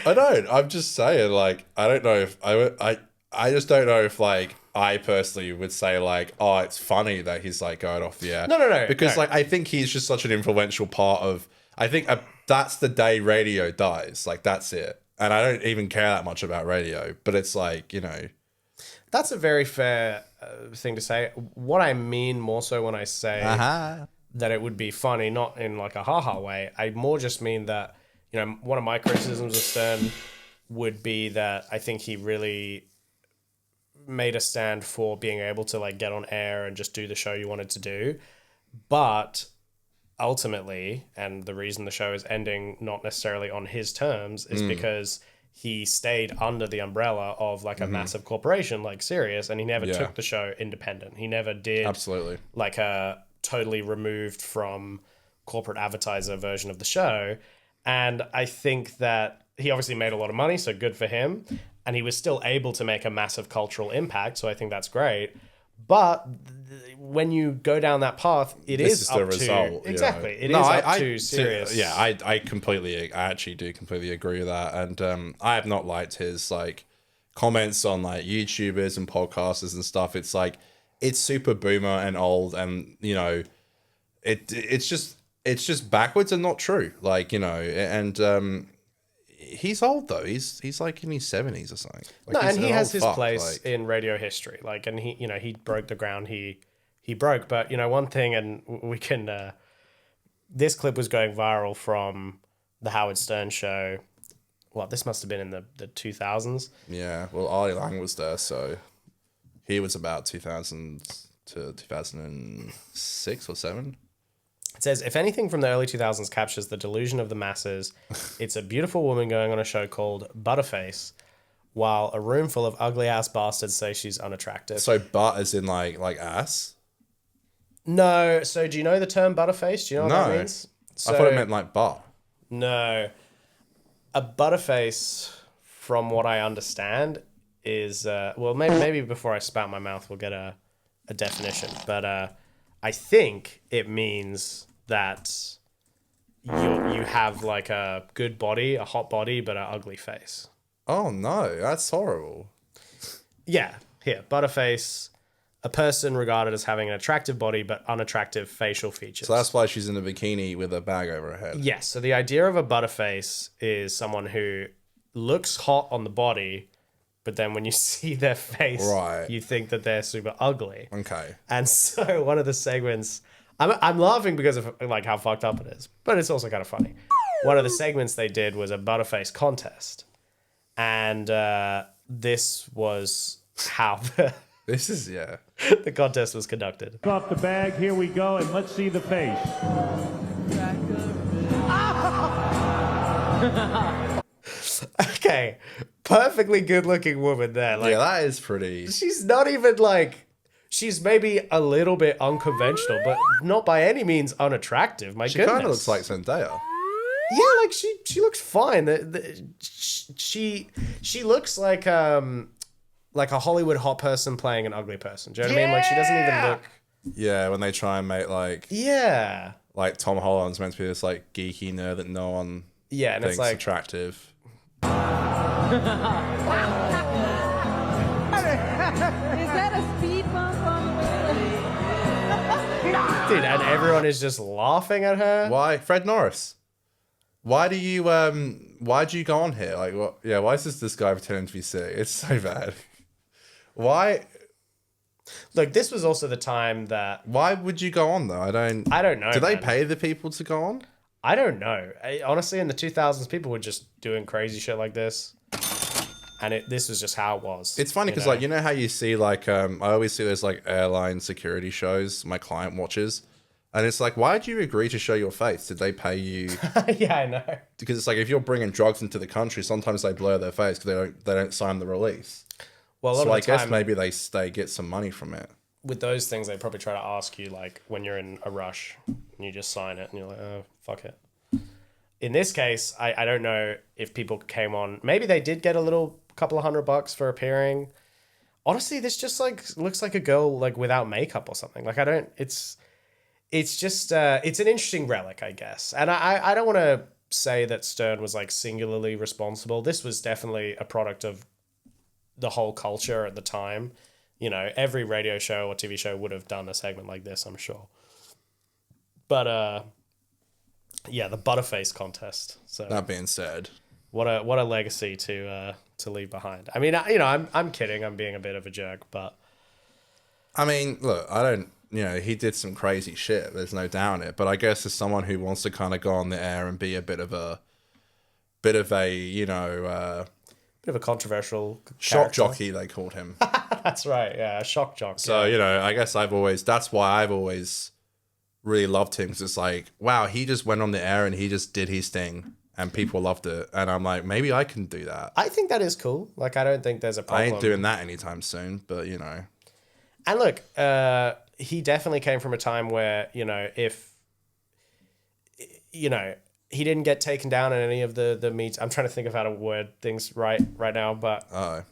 I don't. I'm just saying, like, I don't know if I just don't know if, like, I personally would say, like, oh, it's funny that he's, like, going off the air. No. Because, no. like, I think he's just such an influential part of, I think that's the day radio dies. Like, that's it. And I don't even care that much about radio. But it's like, That's a very fair thing to say. What I mean more so when I say that it would be funny, not in like a ha-ha way, I more just mean that, one of my criticisms of Stern would be that I think he really made a stand for being able to like get on air and just do the show you wanted to do. But ultimately, and the reason the show is ending not necessarily on his terms is because he stayed under the umbrella of like a massive corporation like Sirius, and he never took the show independent. He never did like a totally removed from corporate advertiser version of the show. And I think that he obviously made a lot of money, so good for him. And he was still able to make a massive cultural impact, so I think that's great. But when you go down that path, it is up to... This is the result. Exactly. It is up to Sirius. Yeah, I actually do completely agree with that. And I have not liked his, like, comments on, like, YouTubers and podcasters and stuff. It's, like, it's super boomer and old and, it's just backwards and not true. Like, and... he's old though. He's like in his 70s or something. Like, and he has his place in radio history. Like, and he broke the ground he broke. But one thing, and we can. This clip was going viral from the Howard Stern show. Well, this must have been in the 2000s. Yeah. Well, Artie Lang was there, so he was about 2000 to 2006 or 7. It says, if anything from the early 2000s captures the delusion of the masses, it's a beautiful woman going on a show called Butterface, while a room full of ugly-ass bastards say she's unattractive. So butt as in like ass? No. So do you know the term Butterface? Do you know what that means? I thought it meant like butt. No. A Butterface, from what I understand, is... well, maybe before I spout my mouth, we'll get a definition. But I think it means... that you have like a good body, a hot body, but an ugly face. Oh no, that's horrible. Yeah, here, Butterface, a person regarded as having an attractive body but unattractive facial features. So that's why she's in a bikini with a bag over her head. Yes, so the idea of a Butterface is someone who looks hot on the body, but then when you see their face, you think that they're super ugly. Okay. And so one of the segments... I'm laughing because of like how fucked up it is, but it's also kind of funny. One of the segments they did was a Butterface contest, and this was how the contest was conducted. Off the bag, here we go, and let's see the face. Okay, perfectly good-looking woman there. Like, yeah, that is pretty. She's not even like. She's maybe a little bit unconventional, but not by any means unattractive. My goodness. She kind of looks like Zendaya. Yeah, like she looks fine. She looks like a Hollywood hot person playing an ugly person. Do you know what I mean? Like, she doesn't even look... Yeah, when they try and make like... Yeah. Like Tom Holland's meant to be this like geeky nerd that no one and thinks it's like... attractive. Is that a speed bump on the way? Dude, and everyone is just laughing at her. Why? Fred Norris. Why'd you go on here? Like, what? Yeah, why is this guy pretending to be sick? It's so bad. Why? Look, this was also the time that... Why would you go on, though? I don't know. Do they pay the people to go on? I don't know. Honestly, in the 2000s, people were just doing crazy shit like this. And this was just how it was. It's funny because, like, you know how you see, like, I always see those, like, airline security shows my client watches. And it's like, why did you agree to show your face? Did they pay you? Yeah, I know. Because it's like, if you're bringing drugs into the country, sometimes they blur their face because they don't sign the release. Well, so I guess maybe they get some money from it. With those things, they probably try to ask you, like, when you're in a rush, and you just sign it, and you're like, oh, fuck it. in this case, I don't know if people came on. Maybe they did get a couple of $100 for appearing. Honestly, this just like looks like a girl like without makeup or something. Like it's just it's an interesting relic, I guess. And I don't want to say that Stern was like singularly responsible. This was definitely a product of the whole culture at the time. You know, every radio show or TV show would have done a segment like this, I'm sure. But yeah, the Butterface contest. So that being said, what a legacy to leave behind. I mean, you know, I'm kidding. I'm being a bit of a jerk, but I mean, look, I don't. You know, he did some crazy shit. There's no doubt in it. But I guess as someone who wants to kind of go on the air and be a bit of a, you know, bit of a controversial shock jockey, they called him. That's right. Yeah, a shock jock. So, you know, I guess that's why I've always really loved him. Because it's like, wow, he just went on the air and he just did his thing and people loved it. And I'm like, maybe I can do that. I think that is cool. Like, I don't think there's a problem. I ain't doing that anytime soon, but, you know. And look, he definitely came from a time where, you know, if, you know, he didn't get taken down in any of the Me Too. I'm trying to think of how to word things right now, but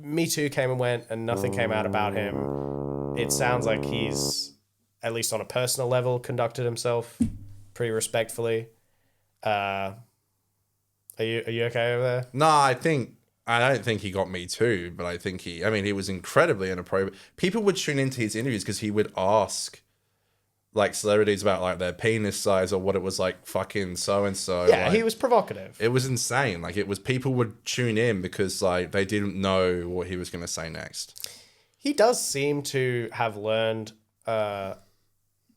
Me Too came and went and nothing came out about him. It sounds like he's, at least on a personal level, conducted himself pretty respectfully. Are you okay over there? No, I don't think he got Me Too, but I think he was incredibly inappropriate. People would tune into his interviews because he would ask like celebrities about like their penis size or what it was like fucking so-and-so. Yeah, like, he was provocative. It was insane. Like people would tune in because like they didn't know what he was going to say next. He does seem to have learned I've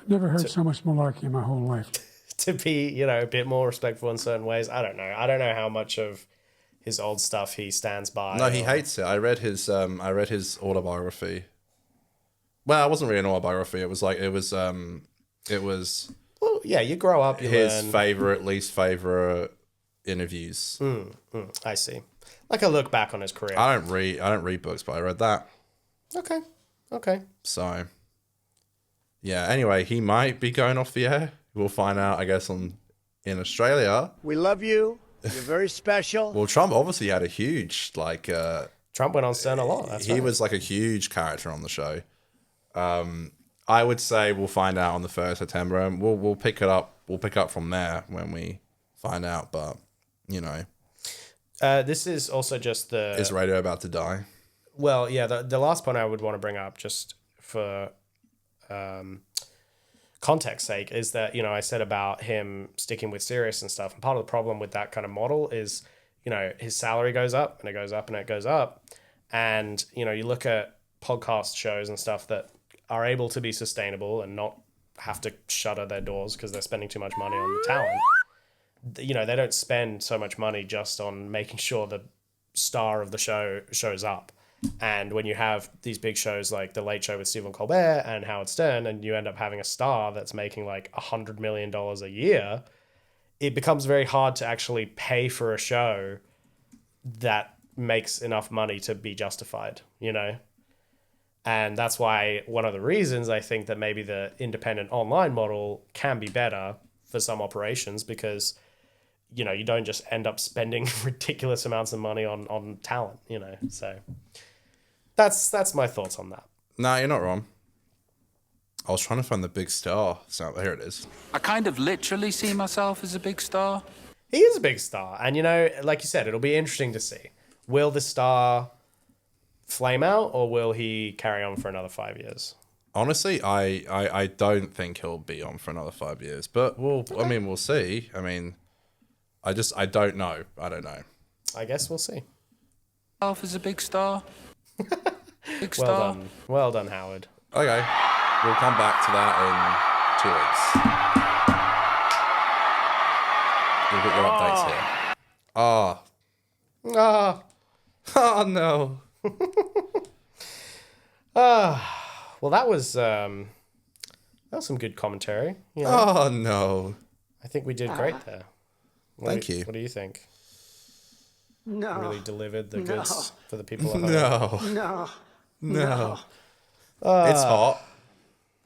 never heard so much malarkey in my whole life. To be, you know, a bit more respectful in certain ways. I don't know how much of his old stuff he stands by. No, he hates it. I read his autobiography. Well, it wasn't really an autobiography. It was well, yeah, you grow up, you his learn. least favorite interviews. I see. Like a look back on his career. I don't read books, but I read that. Okay. So, yeah. Anyway, he might be going off the air. We'll find out, I guess, in Australia. We love you. You're very special. Well, Trump obviously had a huge Trump went on Stern a lot. He was like a huge character on the show. I would say we'll find out on the 1st of September, and we'll pick it up. We'll pick up from there when we find out. But you know, this is also just is radio about to die? Well, yeah. The last point I would want to bring up, just for context sake, is that, you know, I said about him sticking with Sirius and stuff, and part of the problem with that kind of model is, you know, his salary goes up and it goes up and it goes up, and you know, you look at podcast shows and stuff that are able to be sustainable and not have to shutter their doors because they're spending too much money on the talent. You know, they don't spend so much money just on making sure the star of the show shows up. And when you have these big shows like The Late Show with Stephen Colbert and Howard Stern, and you end up having a star that's making like $100 million a year, it becomes very hard to actually pay for a show that makes enough money to be justified, you know? And that's why one of the reasons I think that maybe the independent online model can be better for some operations, because, you know, you don't just end up spending ridiculous amounts of money on talent, you know? So that's my thoughts on that. No, you're not wrong. I was trying to find the big star. So here it is. I kind of literally see myself as a big star. He is a big star. And, you know, like you said, it'll be interesting to see. Will the star flame out, or will he carry on for another 5 years? Honestly, I don't think he'll be on for another 5 years. But we'll see. I mean, I don't know. I don't know. I guess we'll see. Myself as a big star. Big Well star. done. Well done, Howard. Okay. We'll come back to that in 2 weeks. We'll get your updates here. Oh no. Well, that was some good commentary. You know? Oh no. I think we did great there. Thank you. What do you think? No. Really delivered the goods for the people at home. No. It's hot.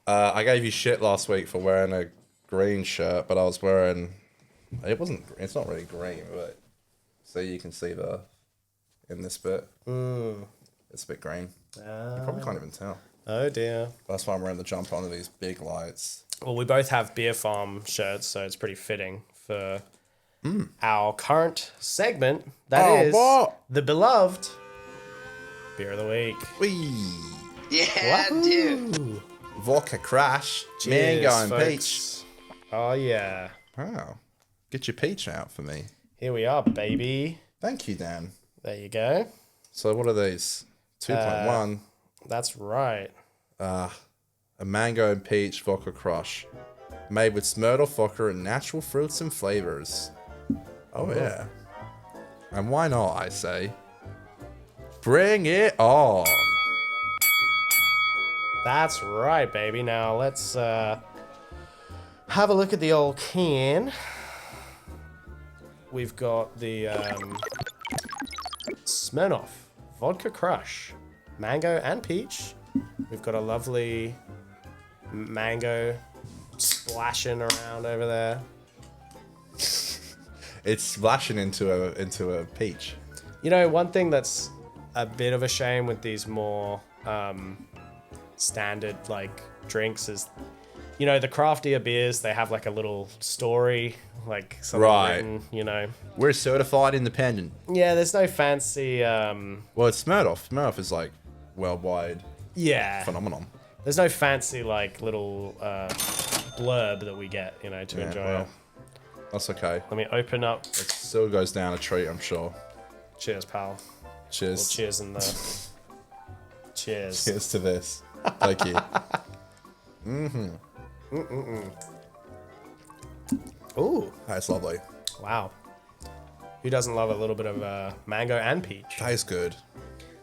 I gave you shit last week for wearing a green shirt, but I was wearing It's not really green, but so you can see in this bit. It's a bit green. You probably can't even tell. Oh dear. That's why I'm wearing the jumper under these big lights. Well, we both have Beer Farm shirts, so it's pretty fitting for our current segment. That is the beloved Beer of the Week. Whee! Yeah, dude. Vodka Crash. Cheers, Mango and folks. peach. Oh yeah. Oh. Get your peach out for me. Here we are, baby. Thank you, Dan. There you go. So what are these? 2.1. That's right. A mango and peach vodka crush. Made with Smirnoff vodka and natural fruits and flavors. Oh, yeah. And why not, I say? Bring it on. That's right, baby. Now let's have a look at the old can. We've got the Smirnoff Vodka Crush, mango and peach. We've got a lovely mango splashing around over there. It's splashing into a peach. You know, one thing that's a bit of a shame with these more standard like drinks is, you know, the craftier beers, they have like a little story, like something written, you know. We're certified independent. Yeah, there's no fancy well, it's Smirnoff. Smirnoff is like worldwide phenomenon. There's no fancy like little blurb that we get, you know, to enjoy it. That's okay. Let me open up. It still goes down a treat, I'm sure. Cheers, pal. Cheers. Well, cheers in the... Cheers. Cheers to this. Thank you. Ooh. That's lovely. Wow. Who doesn't love a little bit of mango and peach? Tastes good.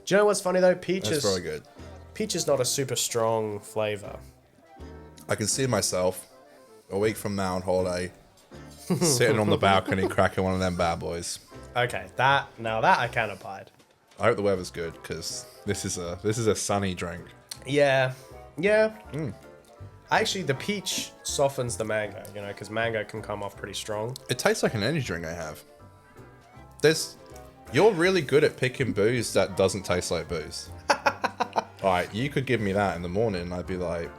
Do you know what's funny though? Peach That's is very good. Peach is not a super strong flavor. I can see myself a week from now on holiday, sitting on the balcony cracking one of them bad boys. Okay, that I can abide. I hope the weather's good because this is a sunny drink. Yeah. Actually, the peach softens the mango, you know, because mango can come off pretty strong. It tastes like an energy drink I have. You're really good at picking booze that doesn't taste like booze. Alright, you could give me that in the morning and I'd be like,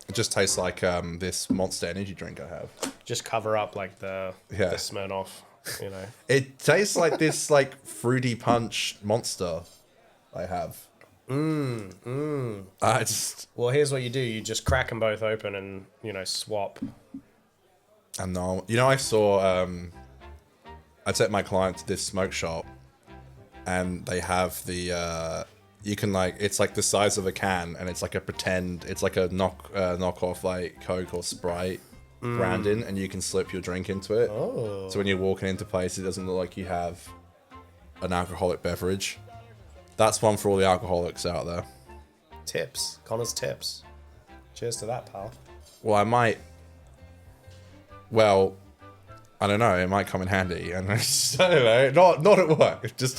it just tastes like this Monster energy drink I have. Just cover up like the Smirnoff, you know. It tastes like this like fruity punch Monster I have. Well, here's what you do. You just crack them both open and, you know, swap. And no, you know, I saw, I took my client to this smoke shop and they have the, you can like, it's like the size of a can and it's like a pretend, it's like a knockoff like Coke or Sprite branding and you can slip your drink into it. Oh. So when you're walking into places, it doesn't look like you have an alcoholic beverage. That's one for all the alcoholics out there. Tips. Connor's tips. Cheers to that, pal. Well, I don't know. It might come in handy, and I don't know. Not at work. Just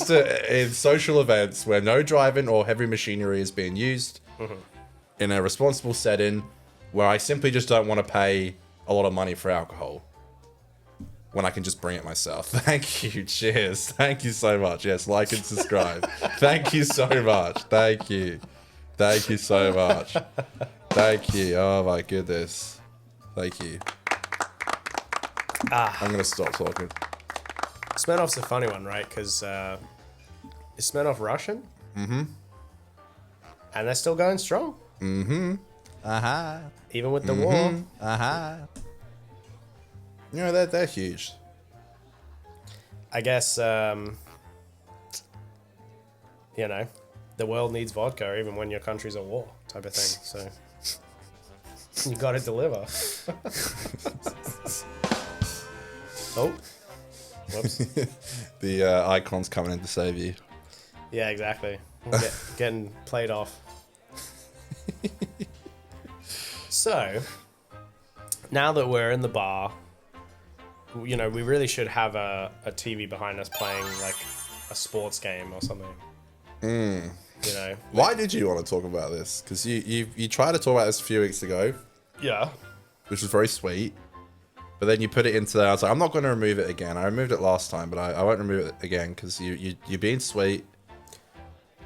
in social events where no driving or heavy machinery is being used, in a responsible setting, where I simply just don't want to pay a lot of money for alcohol, when I can just bring it myself. Thank you. Cheers. Thank you so much. Yes, like and subscribe. Thank you so much. Thank you. Thank you so much. Thank you. Oh my goodness. Thank you. I'm gonna stop talking. Smirnoff's a funny one, right? Because is Smirnoff Russian? Mm-hmm. And they're still going strong. Mm-hmm. Uh-huh. Even with the war. Uh-huh. You know, they're huge. I guess, you know, the world needs vodka even when your country's at war type of thing. So you got to deliver. Oh. Whoops. The icon's coming in to save you. Yeah, exactly. Getting played off. So, now that we're in the bar, you know, we really should have a TV behind us playing like a sports game or something. You know. Why did you want to talk about this? Because you tried to talk about this a few weeks ago. Yeah. Which was very sweet. But then you put it into there. I was like, I'm not going to remove it again. I removed it last time, but I won't remove it again because you're being sweet.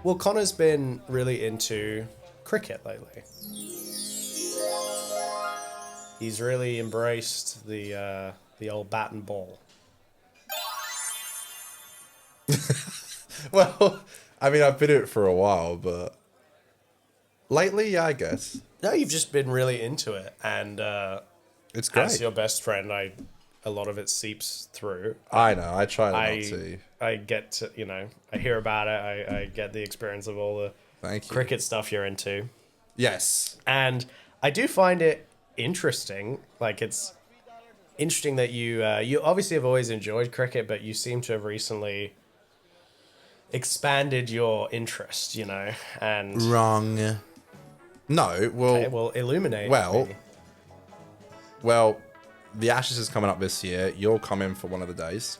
Well, Connor's been really into cricket lately. He's really embraced the old bat and ball. Well, I mean, I've been in it for a while, but lately, yeah, I guess. No, you've just been really into it, and it's great. As your best friend, a lot of it seeps through. I know. I try not to. I get to, I hear about it. I get the experience of all the cricket stuff you're into. Yes. And I do find it interesting. Like, it's interesting that you obviously have always enjoyed cricket, but you seem to have recently expanded your interest, and... Wrong. No, well... Okay, well, illuminate. Well, the Ashes is coming up this year. You'll come in for one of the days,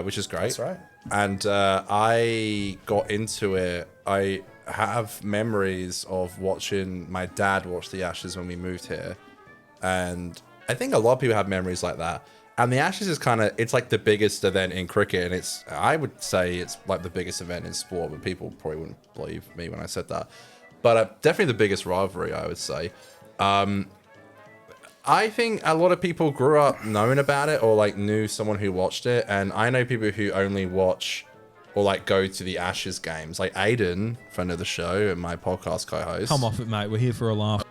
which is great. That's right. And I got into it. I have memories of watching my dad watch the Ashes when we moved here. And I think a lot of people have memories like that. And the Ashes is it's like the biggest event in cricket. And I would say it's like the biggest event in sport, but people probably wouldn't believe me when I said that. But definitely the biggest rivalry, I would say. I think a lot of people grew up knowing about it or like knew someone who watched it. And I know people who only watch or like go to the Ashes games. Like Aiden, friend of the show and my podcast co-host. Come off it, mate. We're here for a laugh.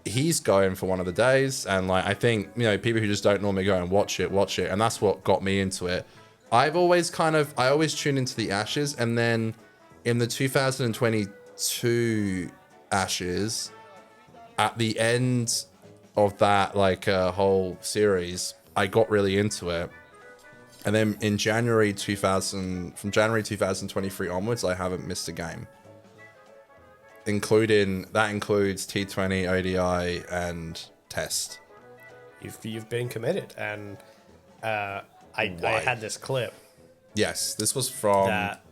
He's going for one of the days. And like, I think, people who just don't normally go and watch it. And that's what got me into it. I always tune into the Ashes. And then in the 2022 Ashes, at the end of that whole series, I got really into it. And then in January 2023 onwards, I haven't missed a game. That includes T20, ODI, and Test. You've been committed, and I had this clip. Yes, this was from that.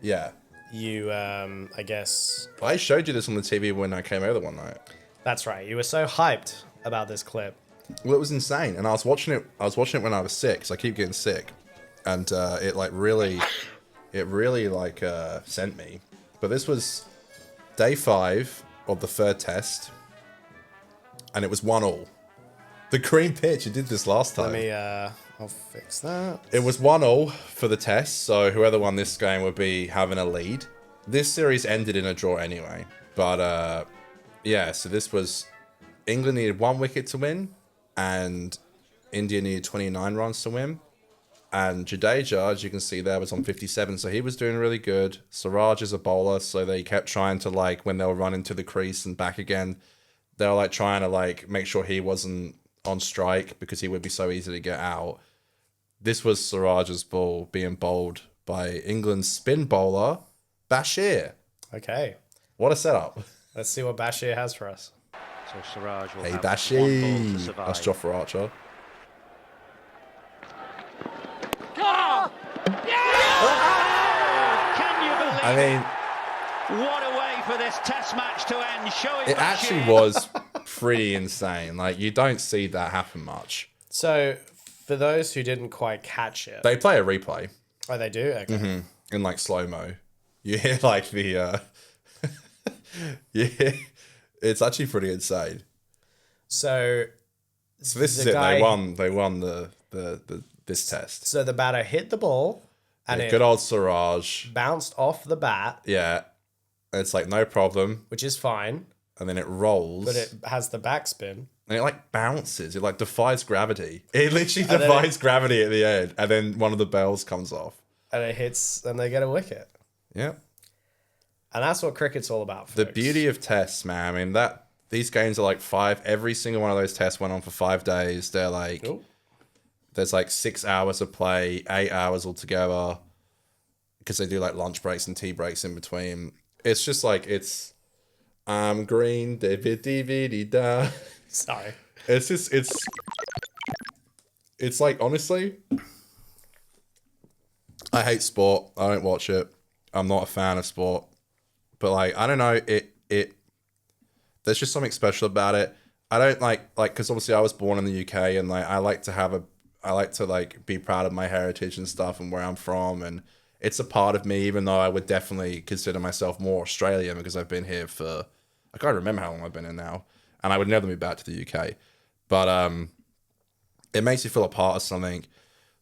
Yeah. You I guess I showed you this on the TV when I came over one night. That's right. You were so hyped about this clip. Well, it was insane, and I was watching it when I was sick, so I keep getting sick, and it really sent me. But this was day 5 of the third test, and it was 1-1. The green pitch, it did this last time. I'll fix that. It was 1-1 for the test, so whoever won this game would be having a lead. This series ended in a draw anyway, but so this was England needed 1 wicket to win, and India needed 29 runs to win. And Jadeja, as you can see there, was on 57, so he was doing really good. Siraj is a bowler, so they kept trying to, when they were running to the crease and back again, they were, trying to, make sure he wasn't on strike because he would be so easy to get out. This was Siraj's ball being bowled by England's spin bowler, Bashir. Okay. What a setup. Let's see what Bashir has for us. So Siraj will hey, have Bashir. 1 ball to survive. That's Jofra Archer. Can you believe I mean, what a way for this test match to end. It actually was pretty insane. You don't see that happen much. So, for those who didn't quite catch it, they play a replay. Oh, they do? Okay. Mm-hmm. In slow-mo. You hear the yeah, it's actually pretty insane. So this is it. They won this test. So the batter hit the ball, and good old Siraj bounced off the bat. Yeah, and it's no problem, which is fine. And then it rolls, but it has the backspin, and it bounces. It defies gravity. It literally defies gravity at the end, and then one of the bells comes off, and it hits, and they get a wicket. Yeah. And that's what cricket's all about, folks. The beauty of tests, man. I mean, these games are 5. Every single one of those tests went on for 5 days. They're there's 6 hours of play, 8 hours altogether, because they do lunch breaks and tea breaks in between. It's just it's green, da. Sorry. It's honestly, I hate sport. I don't watch it. I'm not a fan of sport. But I don't know, there's just something special about it. I don't like because obviously I was born in the UK and like I like to like be proud of my heritage and stuff and where I'm from, and it's a part of me, even though I would definitely consider myself more Australian because I've been here for, I can't remember how long I've been here now, and I would never move back to the UK. But it makes you feel a part of something.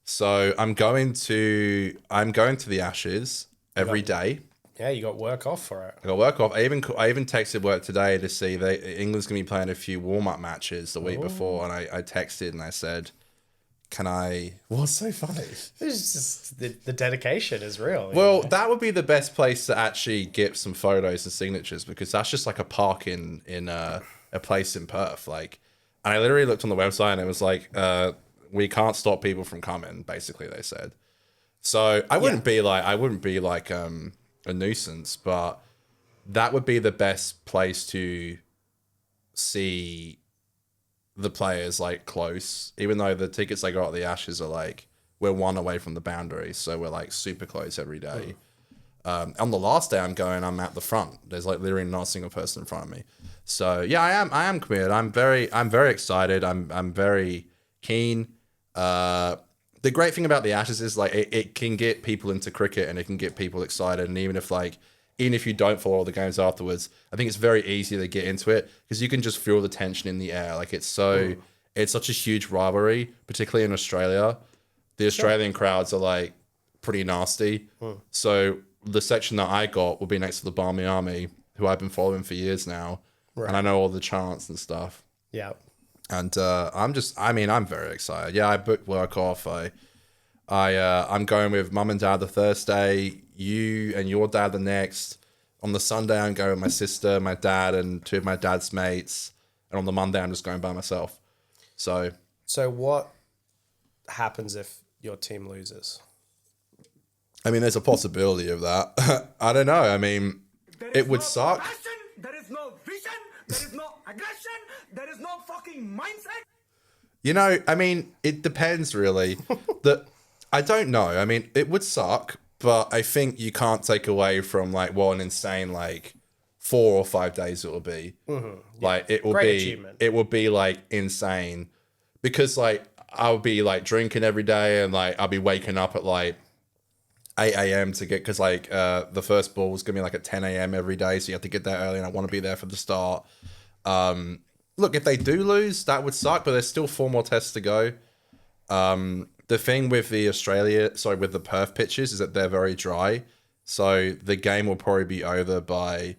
So I'm going to the Ashes every day. Yeah, you got work off for it. I got work off. I even texted work today to see England's gonna be playing a few warm up matches the week before, and I texted and I said, "Can I?" What's so funny? It's just the dedication is real. Well, that would be the best place to actually get some photos and signatures because that's just like a park in a place in Perth. Like, and I literally looked on the website and it was like, we can't stop people from coming. Basically, they said. So I wouldn't be like a nuisance, but that would be the best place to see the players like close, even though the tickets I got at the Ashes are like, we're one away from the boundary, so we're like super close every day. On the last day I'm going, I'm at the front. There's like literally not a single person in front of me. So yeah, I am committed. I'm very excited. I'm very keen. The great thing about the Ashes is like it can get people into cricket and it can get people excited. And even if you don't follow all the games afterwards, I think it's very easy to get into it because you can just feel the tension in the air. Like it's such a huge rivalry, particularly in Australia. The Australian crowds are like pretty nasty. So the section that I got will be next to the Barmy Army, who I've been following for years now. Right. And I know all the chants and stuff. Yeah. And I'm very excited. Yeah, I booked work off. I'm going with mum and dad the Thursday, you and your dad the next. On the Sunday, I'm going with my sister, my dad, and two of my dad's mates. And on the Monday, I'm just going by myself. So what happens if your team loses? I mean, there's a possibility of that. I don't know. I mean, it would suck. Passion, there is no vision, there is no aggression, there is no fucking mindset. You know, I mean, it depends really. I don't know. I mean, it would suck, but I think you can't take away from like what an insane like 4 or 5 days it will be. Mm-hmm. Like it will Great achievement. It will be like insane because like I'll be like drinking every day and like I'll be waking up at like 8 a.m. to get, because like the first ball is gonna be like at 10 a.m. every day, so you have to get there early, and I want to be there for the start. Look, if they do lose, that would suck, but there's still 4 more tests to go. The thing with with the Perth pitches is that they're very dry, so the game will probably be over by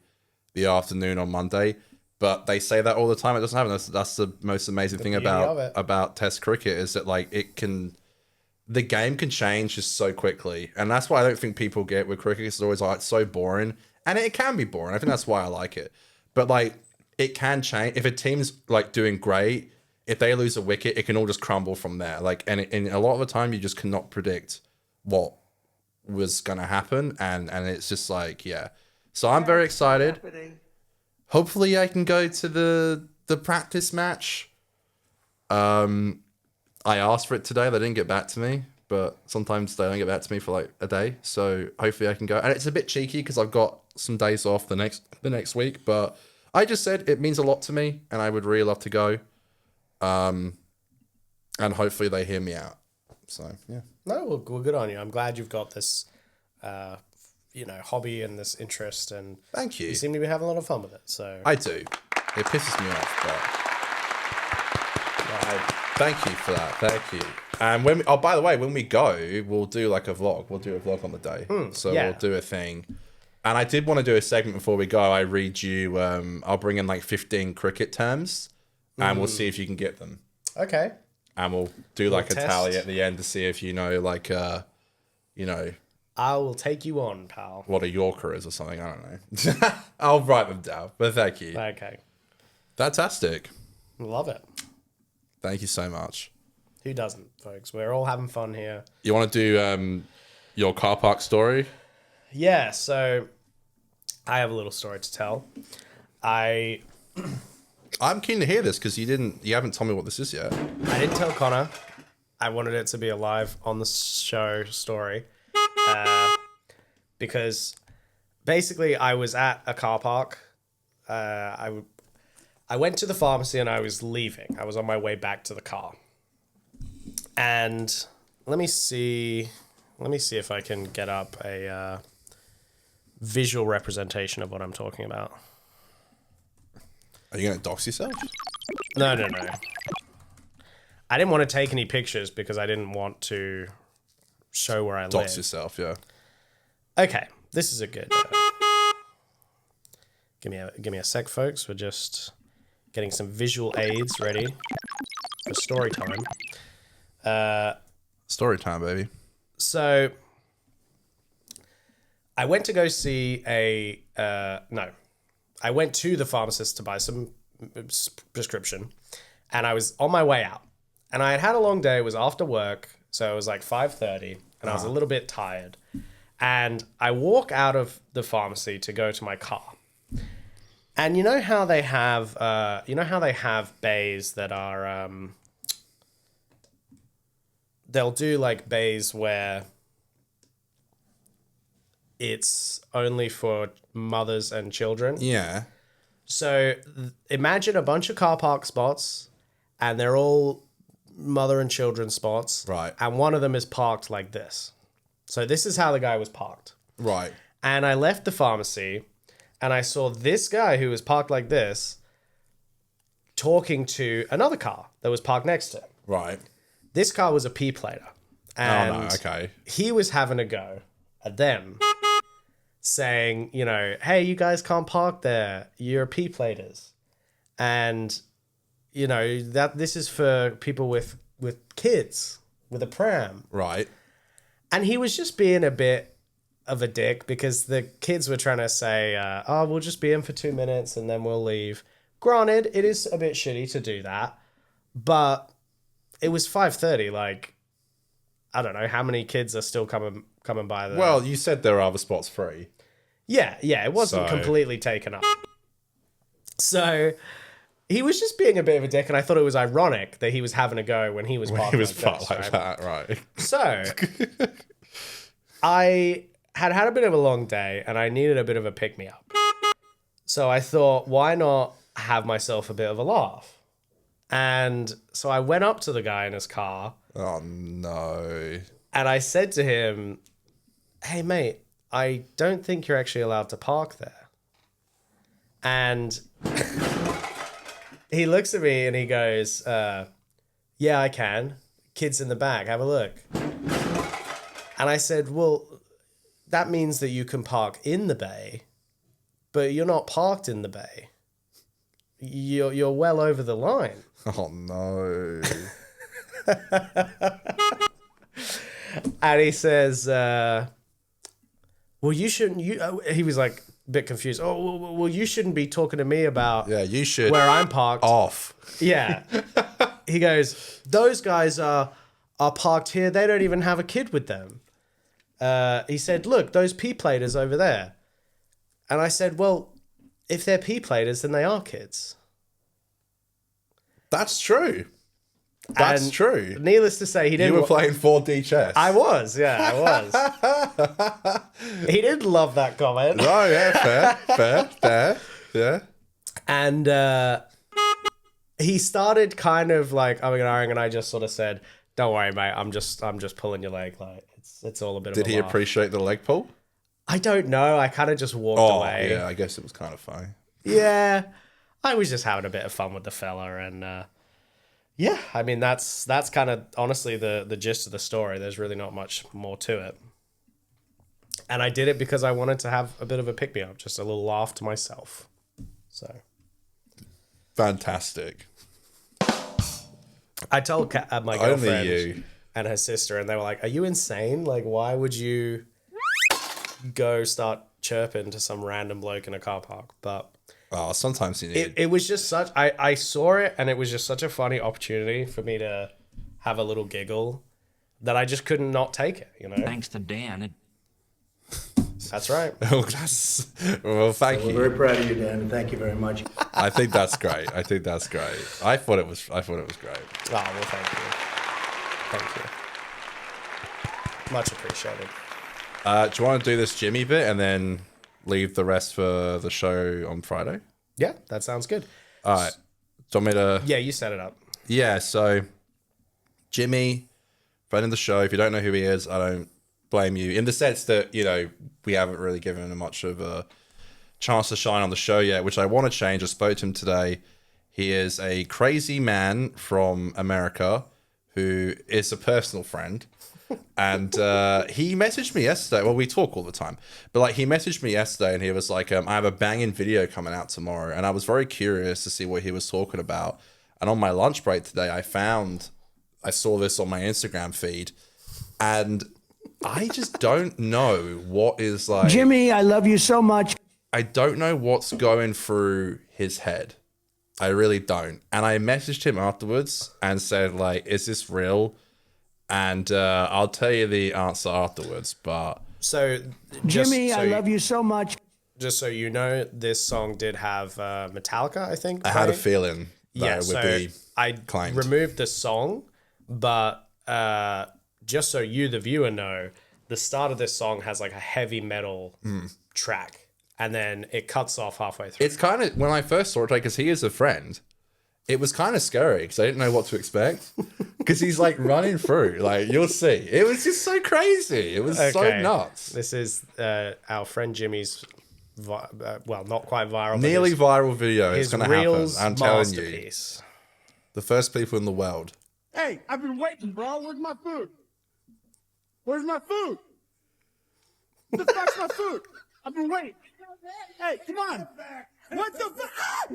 the afternoon on Monday. But they say that all the time. It doesn't happen. That's the most amazing thing about Test cricket is that like the game can change just so quickly, and that's why I don't think people get with cricket. It's always like it's so boring, and it can be boring. I think that's why I like it. But like it can change if a team's like doing great. If they lose a wicket, it can all just crumble from there. Like, and a lot of the time, you just cannot predict what was gonna happen, and it's just like yeah. So I'm very excited. Hopefully, I can go to the practice match. I asked for it today. They didn't get back to me, but sometimes they don't get back to me for like a day. So hopefully I can go. And it's a bit cheeky because I've got some days off the next week. But I just said it means a lot to me, and I would really love to go. And hopefully they hear me out. So yeah. No, well, good on you. I'm glad you've got this, hobby and this interest, and thank you. You seem to be having a lot of fun with it. So I do. It pisses me off, but thank you for that. Thank you. And by the way, when we go, we'll do like a vlog. We'll do a vlog on the day. We'll do a thing. And I did want to do a segment before we go. I read you. I'll bring in like 15 cricket terms, and we'll see if you can get them. Okay. And we'll do like a tally at the end to see if you know, like, I will take you on, pal. What a Yorker is or something. I don't know. I'll write them down. But thank you. Okay. Fantastic. Love it. Thank you so much. Who doesn't, folks? We're all having fun here. You want to do your car park story? Yeah, so I have a little story to tell. I'm keen to hear this because you haven't told me what this is yet. I didn't tell Conor. I wanted it to be a live on the show story. Because basically I was at a car park. I went to the pharmacy and I was leaving. I was on my way back to the car. And let me see if I can get up a visual representation of what I'm talking about. Are you going to dox yourself? No. I didn't want to take any pictures because I didn't want to show where I live. Dox yourself, yeah. Okay, this is a good... Give me a sec, folks. We're just getting some visual aids ready for story time. Story time, baby. So, I went to go see I went to the pharmacist to buy some prescription, and I was on my way out. And I had a long day. It was after work, so it was like 5:30, and I was a little bit tired. And I walk out of the pharmacy to go to my car. And you know how they have bays that are they'll do like bays where it's only for mothers and children. Yeah. So imagine a bunch of car park spots, and they're all mother and children spots. Right. And one of them is parked like this. So this is how the guy was parked. Right. And I left the pharmacy, and I saw this guy who was parked like this talking to another car that was parked next to him. Right. This car was a P-plater. And oh, no, okay. He was having a go at them, saying, you know, hey, you guys can't park there. You're P-platers. And, you know, that this is for people with kids, with a pram. Right. And he was just being a bit of a dick because the kids were trying to say, we'll just be in for 2 minutes and then we'll leave. Granted, it is a bit shitty to do that, but it was 5:30. Like, I don't know how many kids are still coming by there. Well, you said there are other spots free. Yeah, it wasn't completely taken up. So he was just being a bit of a dick, and I thought it was ironic that he was having a go when he was parked like that, right? So I had a bit of a long day, and I needed a bit of a pick-me-up. So I thought, why not have myself a bit of a laugh? And so I went up to the guy in his car. Oh, no. And I said to him, hey, mate, I don't think you're actually allowed to park there. And he looks at me and he goes, yeah, I can. Kids in the back, have a look. And I said, well, that means that you can park in the bay, but you're not parked in the bay. You're well over the line. Oh, no. And he says, well, you shouldn't... He was like a bit confused. Oh, well, you shouldn't be talking to me about you should where I'm parked. Off. Yeah. He goes, those guys are parked here. They don't even have a kid with them. He said, look, those P-platers over there. And I said, well, if they're P-platers, then they are kids. That's true. That's true. Needless to say, he didn't... You were playing 4D chess. I was, yeah, I was. He didn't love that comment. No, yeah, fair, yeah. And he started kind of like umming and ahhing, and I just sort of said, don't worry, mate, I'm just pulling your leg. Like, it's all a bit of a Did he laugh. appreciate the leg pull? I don't know. I kind of just walked away. Yeah, I guess it was kind of funny. Yeah. I was just having a bit of fun with the fella, and yeah, I mean that's kind of honestly the gist of the story. There's really not much more to it. And I did it because I wanted to have a bit of a pick-me-up, just a little laugh to myself. So fantastic. I told my girlfriend and her sister, and they were like, are you insane? Like, why would you go start chirping to some random bloke in a car park? But sometimes you need... It was just such... I saw it, and it was just such a funny opportunity for me to have a little giggle that I just couldn't not take it, you know? Thanks to Dan. That's right. Well, thank you. We're very proud of you, Dan, and thank you very much. I think that's great. I thought it was great. Oh, well, thank you. Thank you. Much appreciated. Do you want to do this Jimmy bit and then leave the rest for the show on Friday? Yeah, that sounds good. All right. Do you want me to? Yeah, you set it up. Yeah. So, Jimmy, friend of the show. If you don't know who he is, I don't blame you. In the sense that we haven't really given him much of a chance to shine on the show yet, which I want to change. I spoke to him today. He is a crazy man from America who is a personal friend. And he messaged me yesterday. Well, we talk all the time. But like he messaged me yesterday and he was like, I have a banging video coming out tomorrow. And I was very curious to see what he was talking about. And on my lunch break today, I saw this on my Instagram feed. And I just don't know what is like... Jimmy, I love you so much. I don't know what's going through his head. I really don't. And I messaged him afterwards and said, like, is this real? And I'll tell you the answer afterwards. But so, Jimmy, I love you so much. Just so you know, this song did have Metallica, I think. I had a feeling that it would be I claimed. removed the song, but just so you, the viewer, know, the start of this song has like a heavy metal track. And then it cuts off halfway through. It's kind of, when I first saw it, because he is a friend, it was kind of scary because I didn't know what to expect. Because he's like running through, like you'll see. It was just so crazy. It was so nuts. This is our friend Jimmy's, well, not quite viral. Nearly viral video. It's going to happen. Reels I'm telling you. masterpiece. The first people in the world. Hey, I've been waiting, bro. Where's my food? Where's my food? What the fuck's my food? I've been waiting. Hey, come on. What the fuck?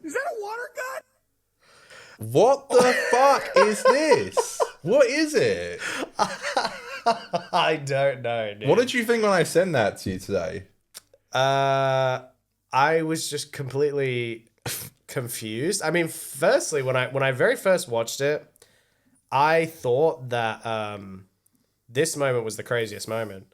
Is that a water gun? What the fuck is this? What is it? I don't know, dude. What did you think when I sent that to you today? I was just completely confused. I mean, firstly, when I very first watched it, I thought that this moment was the craziest moment.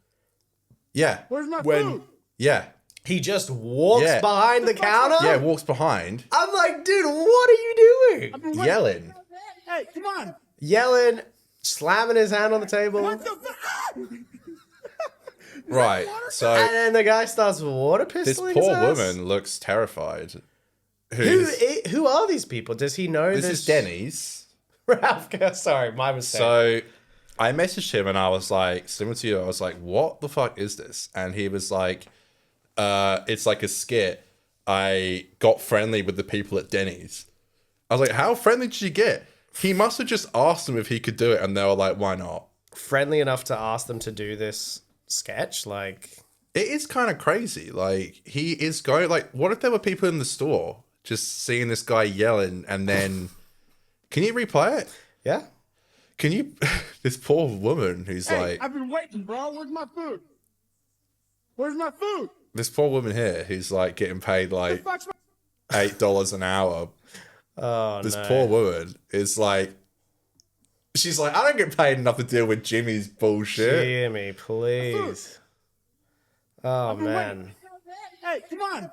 Yeah. Where's my food? Yeah. He just walks behind the counter? Yeah, walks behind. I'm like, dude, what are you doing? Yelling. Hey, come on. Yelling, slamming his hand on the table. What the fuck? Right. So and then the guy starts water pistoling this poor woman looks terrified. Who are these people? Does he know this? This is Denny's. Ralph, sorry, my mistake. So I messaged him and I was like, similar to you, I was like, what the fuck is this? And he was like, it's like a skit. I got friendly with the people at Denny's. I was like, how friendly did you get? He must have just asked them if he could do it and they were like, why not? Friendly enough to ask them to do this sketch? Like, it is kind of crazy. Like, he is going, like, what if there were people in the store just seeing this guy yelling and then, can you replay it? Yeah. Can you, this poor woman who's Hey, like... I've been waiting, bro. Where's my food? Where's my food? This poor woman here who's like getting paid like $8 an hour. Oh, this poor woman is like, she's like, I don't get paid enough to deal with Jimmy's bullshit. Jimmy, please. Oh, man. Hey, come on.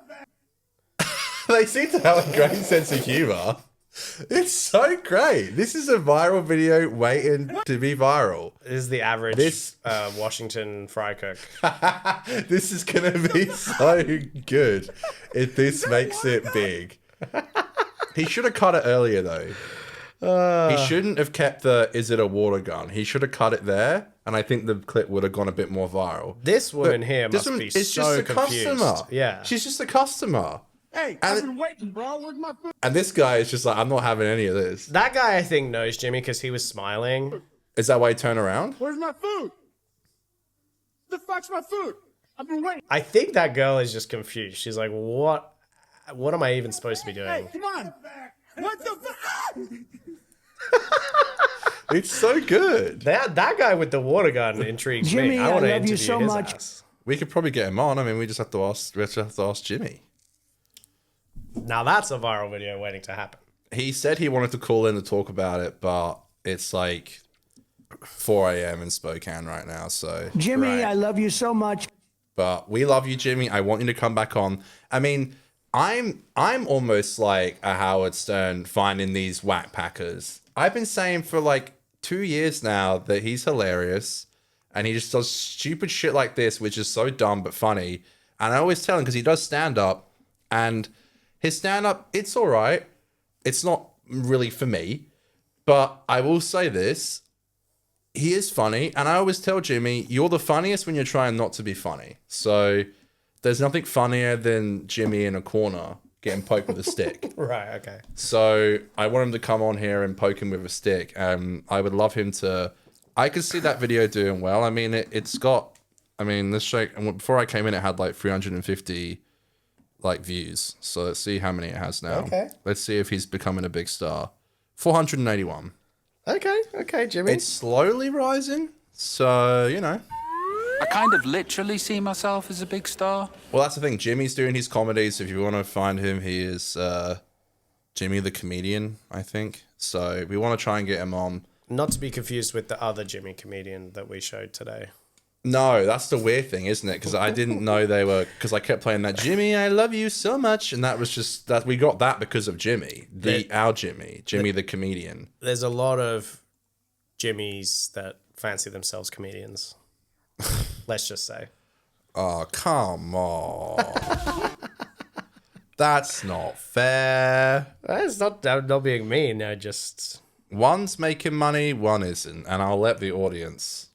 They seem to have a great sense of humor. It's so great. This is a viral video waiting to be viral. This is the average Washington fry cook. This is going to be so good if this makes it big. He should have cut it earlier, though. He shouldn't have kept the, is it a water gun? He should have cut it there, and I think the clip would have gone a bit more viral. This woman here must be so just a confused. customer. Yeah. She's just a customer. Hey, I've been waiting, bro. Where's my food? And this guy is just like, I'm not having any of this. That guy, I think, knows Jimmy because he was smiling. Is that why he turned around? Where's my food? The fuck's my food? I've been waiting. I think that girl is just confused. She's like, what am I even supposed to be doing? Hey, come on. What the fuck? It's so good. That guy with the water gun intrigues Jimmy, me. I want to love interview you so his much. ass. We could probably get him on. I mean, we just have to ask Jimmy. Now that's a viral video waiting to happen. He said he wanted to call in to talk about it, but it's like 4 a.m. in Spokane right now. So Jimmy, I love you so much. But we love you, Jimmy. I want you to come back on. I mean, I'm almost like a Howard Stern finding these whack packers. I've been saying for like 2 years now that he's hilarious and he just does stupid shit like this, which is so dumb but funny. And I always tell him, because he does stand up, and His stand-up, it's all right. It's not really for me. But I will say this. He is funny. And I always tell Jimmy, you're the funniest when you're trying not to be funny. So there's nothing funnier than Jimmy in a corner getting poked with a stick. Right, okay. So I want him to come on here and poke him with a stick. I would love him to... I could see that video doing well. I mean, it's got... I mean, this show... Before I came in, it had like 350 like views. So let's see how many it has now. Okay. Let's see if he's becoming a big star. 481. Okay, Jimmy. It's slowly rising. So, you know... I kind of literally see myself as a big star. Well, that's the thing. Jimmy's doing his comedies. If you want to find him, he is Jimmy the Comedian, I think. So we want to try and get him on. Not to be confused with the other Jimmy comedian that we showed today. No, that's the weird thing, isn't it? Because I didn't know they were... Because I kept playing that, Jimmy, I love you so much. And that was just... that we got that because of Jimmy. Our Jimmy. Jimmy the Comedian. There's a lot of Jimmys that fancy themselves comedians. Let's just say. Oh, come on. That's not fair. It's not being mean. I just... One's making money, one isn't. And I'll let the audience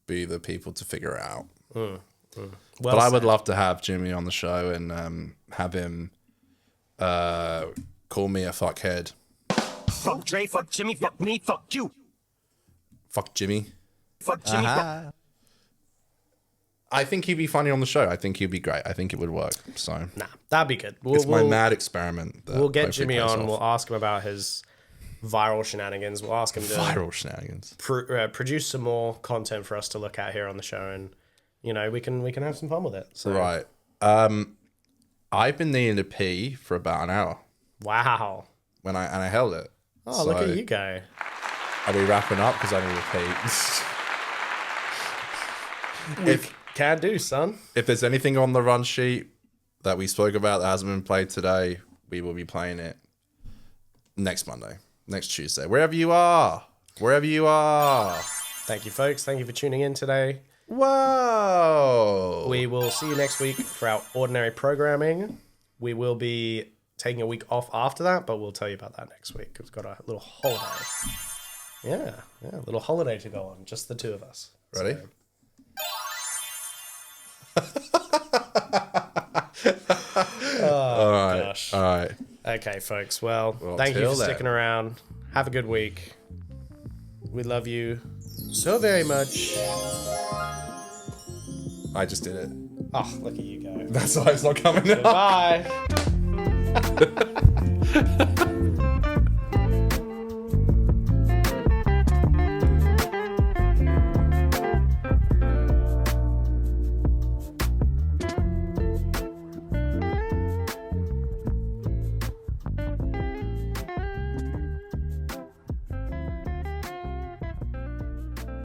be the people to figure out. Well but I would love to have Jimmy on the show and have him call me a fuckhead. Fuck Dre, fuck Jimmy, fuck me, fuck you. Fuck Jimmy. Fuck Jimmy, fuck... I think he'd be funny on the show. I think he'd be great. I think it would work. So nah, that'd be good. It's my mad experiment. We'll get Jimmy on. We'll ask him about his viral shenanigans. We'll ask him to viral shenanigans. Produce some more content for us to look at here on the show, and you know we can have some fun with it. So. Right. I've been needing to pee for about an hour. Wow. And I held it. Oh, look at you go. Are we wrapping up? Because I need to pee. Can do, son. If there's anything on the run sheet that we spoke about that hasn't been played today, we will be playing it next Monday, next Tuesday, wherever you are. Thank you, folks. Thank you for tuning in today. Whoa. We will see you next week for our ordinary programming. We will be taking a week off after that, but we'll tell you about that next week. We've got a little holiday. Yeah, a little holiday to go on, just the two of us. Ready? So. All right. Okay, folks. Well, thank you for sticking around. Have a good week. We love you so very much. I just did it. Oh, look at you go. That's why it's not coming out. Goodbye.